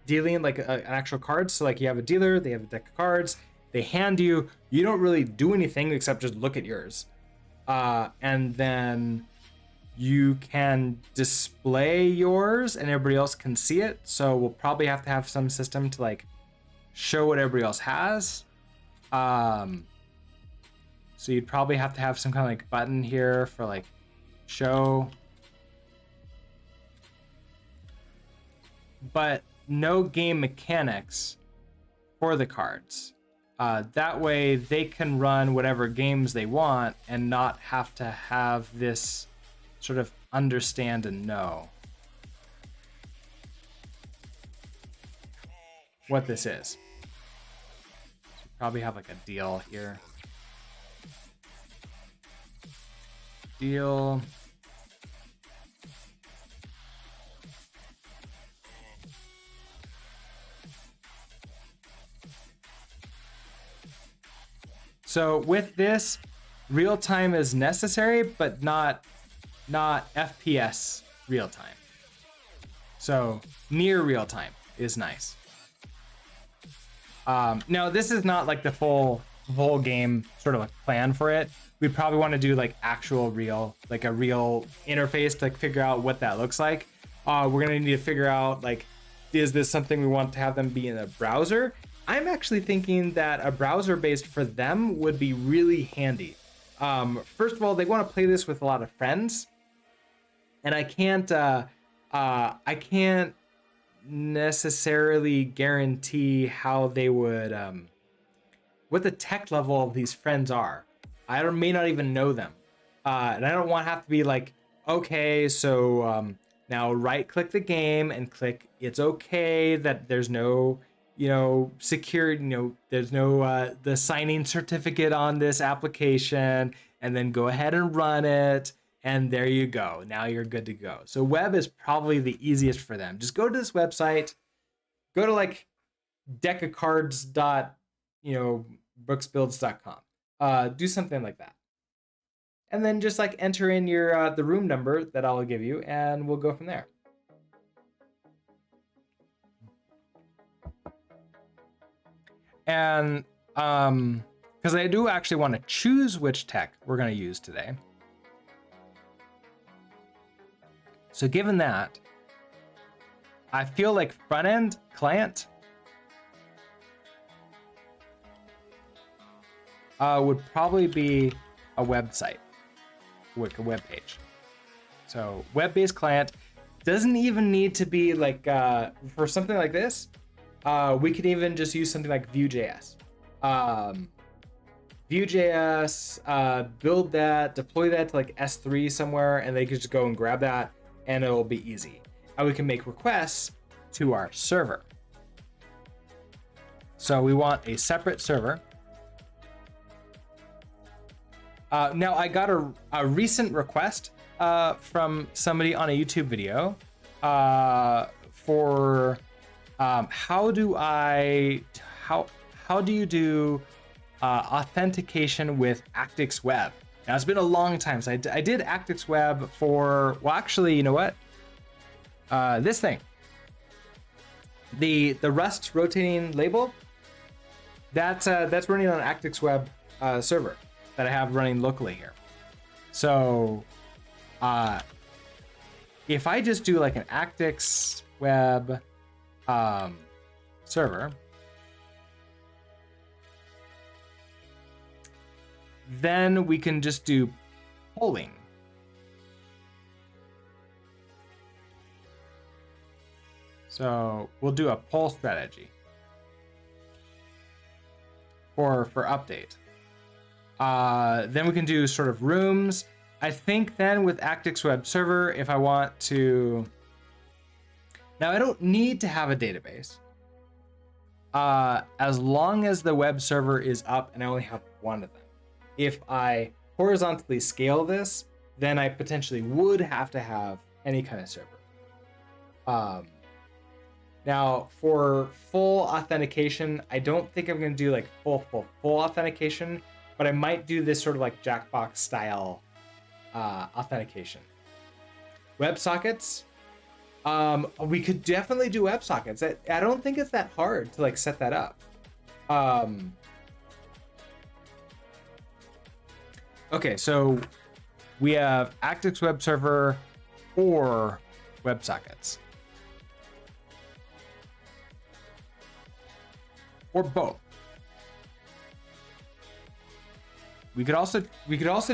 dealing like an actual card. So like you have a dealer, they have a deck of cards, they hand you don't really do anything except just look at yours, and then you can display yours and everybody else can see it. So we'll probably have to have some system to like show what everybody else has. So you'd probably have to have some kind of like button here for like show, but no game mechanics for the cards. That way they can run whatever games they want and not have to have this sort of understand and know what this is. So probably have like a deal here. Deal. So with this, real time is necessary, but not not FPS real time. So near real time is nice. Now this is not like the full game sort of like plan for it. We probably want to do like actual real, like a real interface to like figure out what that looks like. We're gonna need to figure out like, is this something we want to have them be in a browser? I'm actually thinking that a browser based for them would be really handy. First of all, they want to play this with a lot of friends, and I can't necessarily guarantee how they would what the tech level of these friends are. May not even know them, and I don't want to have to be like, okay, so now right click the game and click it's okay that there's no security, there's no the signing certificate on this application, and then go ahead and run it, and there you go, now you're good to go. So web is probably the easiest for them. Just go to this website, go to like deckofcards.brooksbuilds.com, do something like that, and then just like enter in your the room number that I'll give you, and we'll go from there. And because I do actually want to choose which tech we're going to use today. So given that, I feel like front end client would probably be a website, like a web page. So web-based client doesn't even need to be like for something like this. We could even just use something like Vue.js. Vue.js, build that, deploy that to like S3 somewhere, and they could just go and grab that, and it'll be easy. And we can make requests to our server. So we want a separate server. Now I got a recent request from somebody on a YouTube video for how do you do authentication with Actix Web? Now it's been a long time, so I did Actix Web for, well, actually, you know what? This thing, the Rust rotating label, that's running on an Actix Web server that I have running locally here. So if I just do like an Actix Web server, then we can just do polling. So we'll do a poll strategy for update. Then we can do sort of rooms. I think then with Actix Web Server, if I want to, now I don't need to have a database. As long as the web server is up and I only have one of them. If I horizontally scale this, then I potentially would have to have any kind of server. Now for full authentication, I don't think I'm going to do like full authentication, but I might do this sort of like Jackbox style authentication. WebSockets, we could definitely do WebSockets. I don't think it's that hard to like set that up. Okay, so we have Actix Web Server or WebSockets, or both. We could also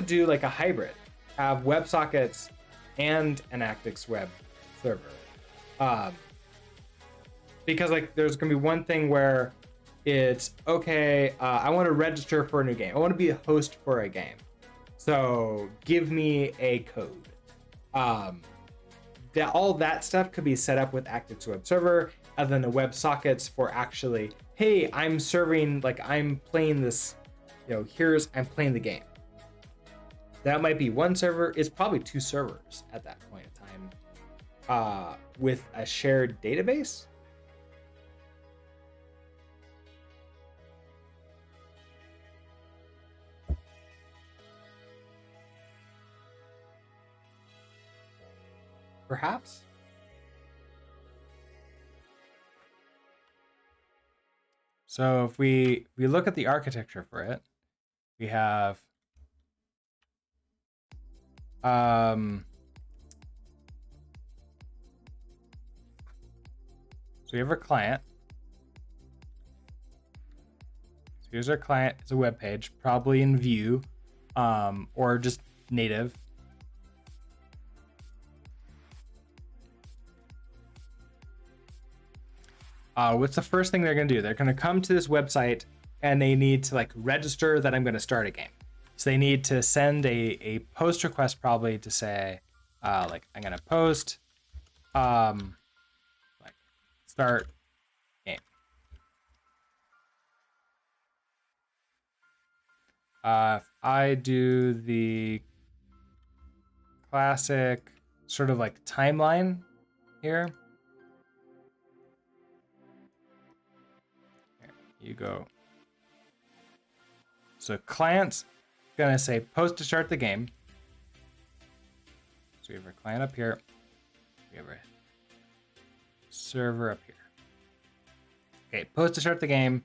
do like a hybrid, have WebSockets and an Actix Web server, because like there's gonna be one thing where it's okay, I want to register for a new game, I want to be a host for a game, so give me a code. All that stuff could be set up with Actix Web Server, and then the WebSockets for actually, hey, I'm serving, like I'm playing this, I'm playing the game. That might be one server. It's probably two servers at that point in time, with a shared database. perhaps. So if we look at the architecture for it, we have so we have our client. So here's our client. It's a web page, probably in Vue, or just native. What's the first thing they're going to do? They're going to come to this website and they need to like register that I'm going to start a game. So they need to send a post request probably to say, like I'm going to post, like start game. If I do the classic sort of like timeline here. You go. So client's gonna say post to start the game. So we have our client up here. We have our server up here. Okay, post to start the game.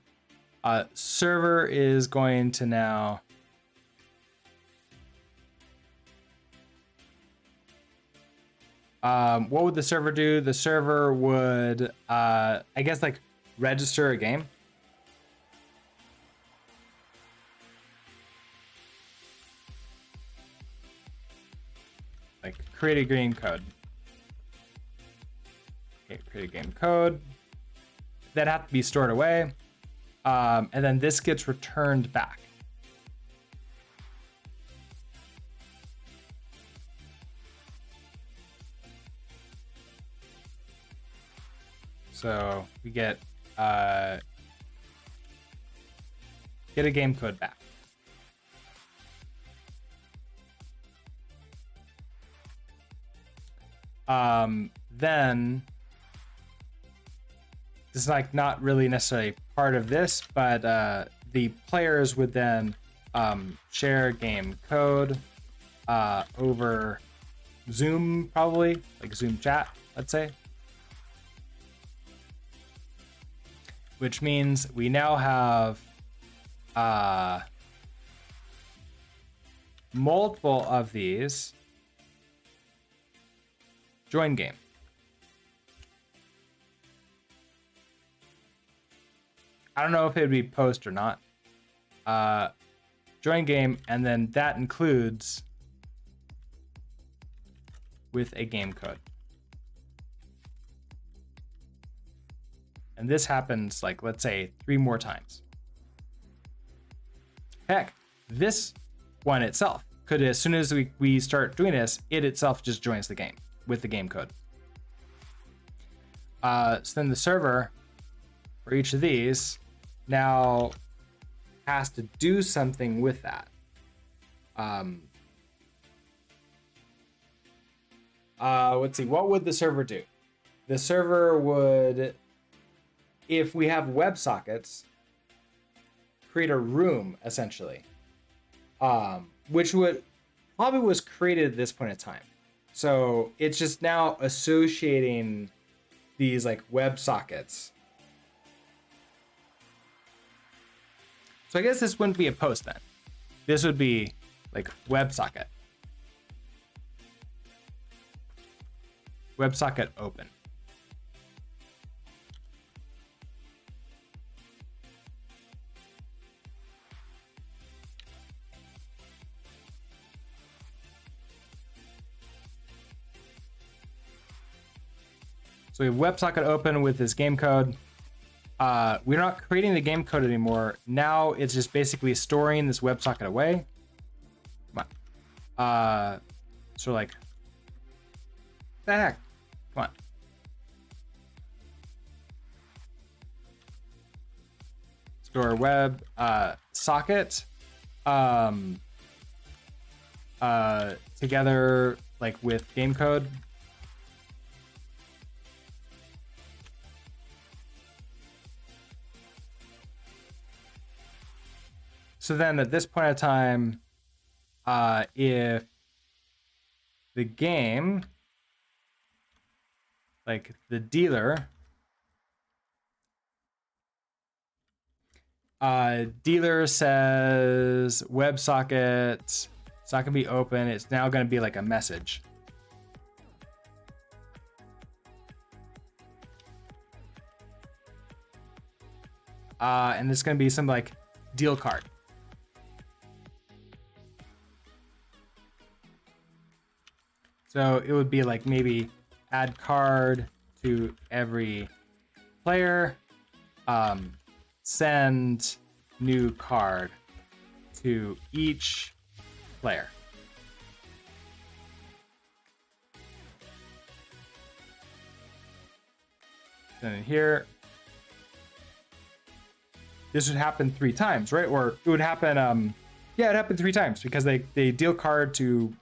Server is going to now what would the server do? The server would I guess like register a game. Like create a game code. Okay, create a game code. That have to be stored away. And then this gets returned back. So we get a game code back. Then this is like not really necessarily part of this, but the players would then share game code over Zoom, probably like Zoom chat, let's say. Which means we now have multiple of these join game. I don't know if it would be post or not. Join game, and then that includes with a game code. And this happens like, let's say 3 more times. Heck, this one itself could, as soon as we start doing this, it itself just joins the game with the game code. So then the server for each of these now has to do something with that. Let's see, what would the server do? The server would, if we have WebSockets, create a room essentially, which would probably was created at this point in time. So it's just now associating these like WebSockets. So I guess this wouldn't be a post then. This would be like WebSocket. WebSocket open. So we have WebSocket open with this game code. We're not creating the game code anymore. Now it's just basically storing this WebSocket away. Come on. So like, the heck? Come on. Store web socket together like with game code. So then at this point in time, if the game like the dealer. Dealer says WebSocket. It's not gonna be open. It's now gonna be like a message. And it's gonna be something like deal card. So it would be like maybe add card to every player, send new card to each player. Then here, this would happen 3 times, right? Or it would happen, yeah, it happened 3 times because they deal card to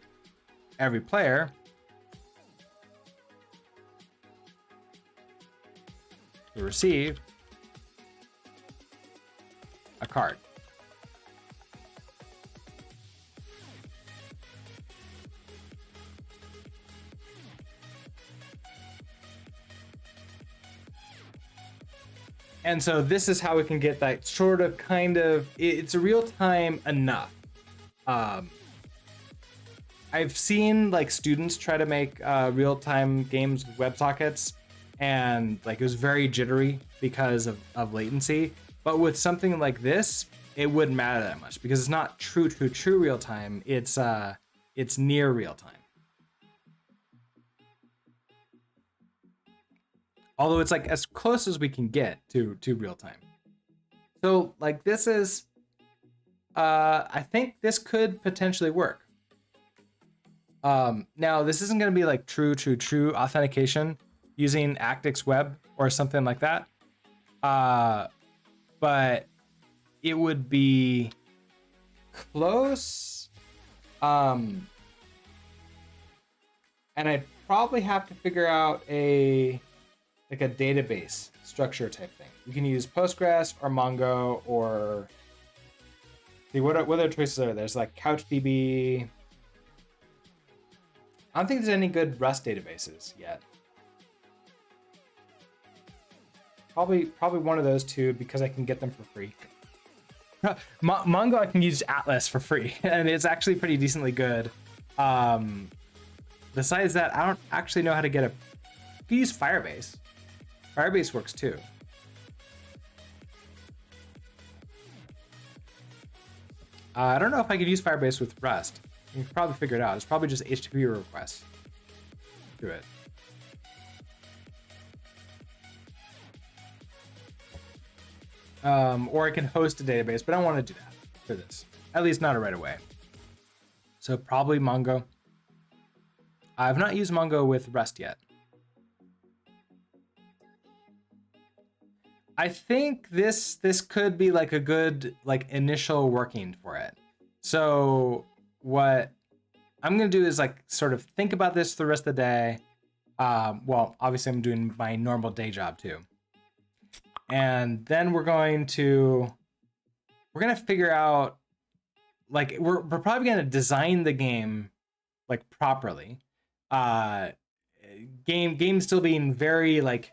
every player. To receive a card. And so this is how we can get that sort of kind of, it's a real time enough. I've seen like students try to make real time games with WebSockets, and like it was very jittery because of latency. But with something like this, it wouldn't matter that much because it's not true real time. It's near real time. Although it's like as close as we can get to real time. So like this is, I think this could potentially work. Now this isn't going to be like true authentication using Actix Web or something like that. But it would be close. And I'd probably have to figure out a database structure type thing. You can use Postgres or Mongo or see what other choices are there. There's like CouchDB. I don't think there's any good Rust databases yet. Probably one of those two because I can get them for free. Mongo I can use Atlas for free, and it's actually pretty decently good. Besides that, I don't actually know how to get a. You can use Firebase. Firebase works too. I don't know if I could use Firebase with Rust. You can probably figure it out. It's probably just HTTP requests to it. Or I can host a database, but I don't want to do that for this. At least not right away. So probably Mongo. I've not used Mongo with Rust yet. I think this could be like a good like initial working for it. So what I'm gonna do is like sort of think about this the rest of the day. Well, obviously I'm doing my normal day job too. And then we're gonna figure out like we're probably gonna design the game like properly. Game still being very like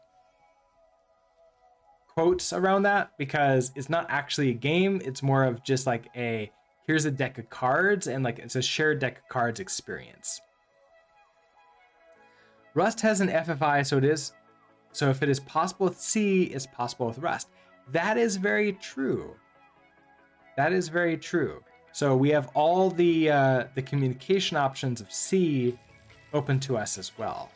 quotes around that because it's not actually a game. It's more of just like here's a deck of cards and like it's a shared deck of cards experience. Rust has an FFI, so if it is possible with C, it's possible with Rust. That is very true. That is very true. So we have all the communication options of C open to us as well.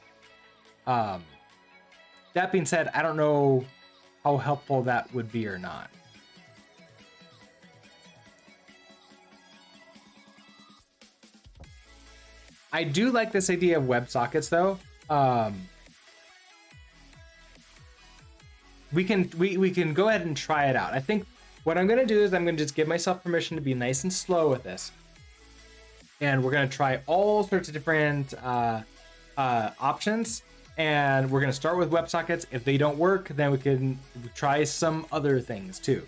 That being said, I don't know how helpful that would be or not. I do like this idea of WebSockets though. We can go ahead and try it out. I think what I'm gonna do is I'm gonna just give myself permission to be nice and slow with this. And we're gonna try all sorts of different options. And we're gonna start with WebSockets. If they don't work, then we can try some other things too.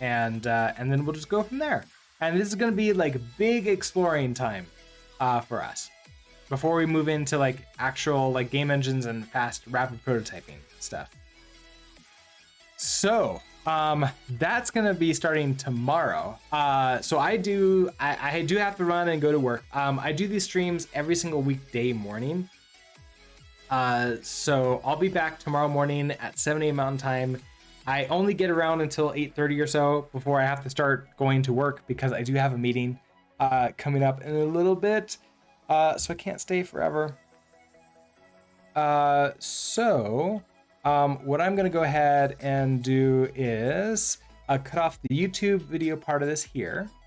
And then we'll just go from there. And this is gonna be like big exploring time for us. before we move into like actual like game engines and fast rapid prototyping stuff. So that's gonna be starting tomorrow. So I do have to run and go to work. I do these streams every single weekday morning. So I'll be back tomorrow morning at 7 a.m. Mountain Time. I only get around until 8:30 or so before I have to start going to work because I do have a meeting coming up in a little bit. So I can't stay forever. So what I'm gonna go ahead and do is cut off the YouTube video part of this here.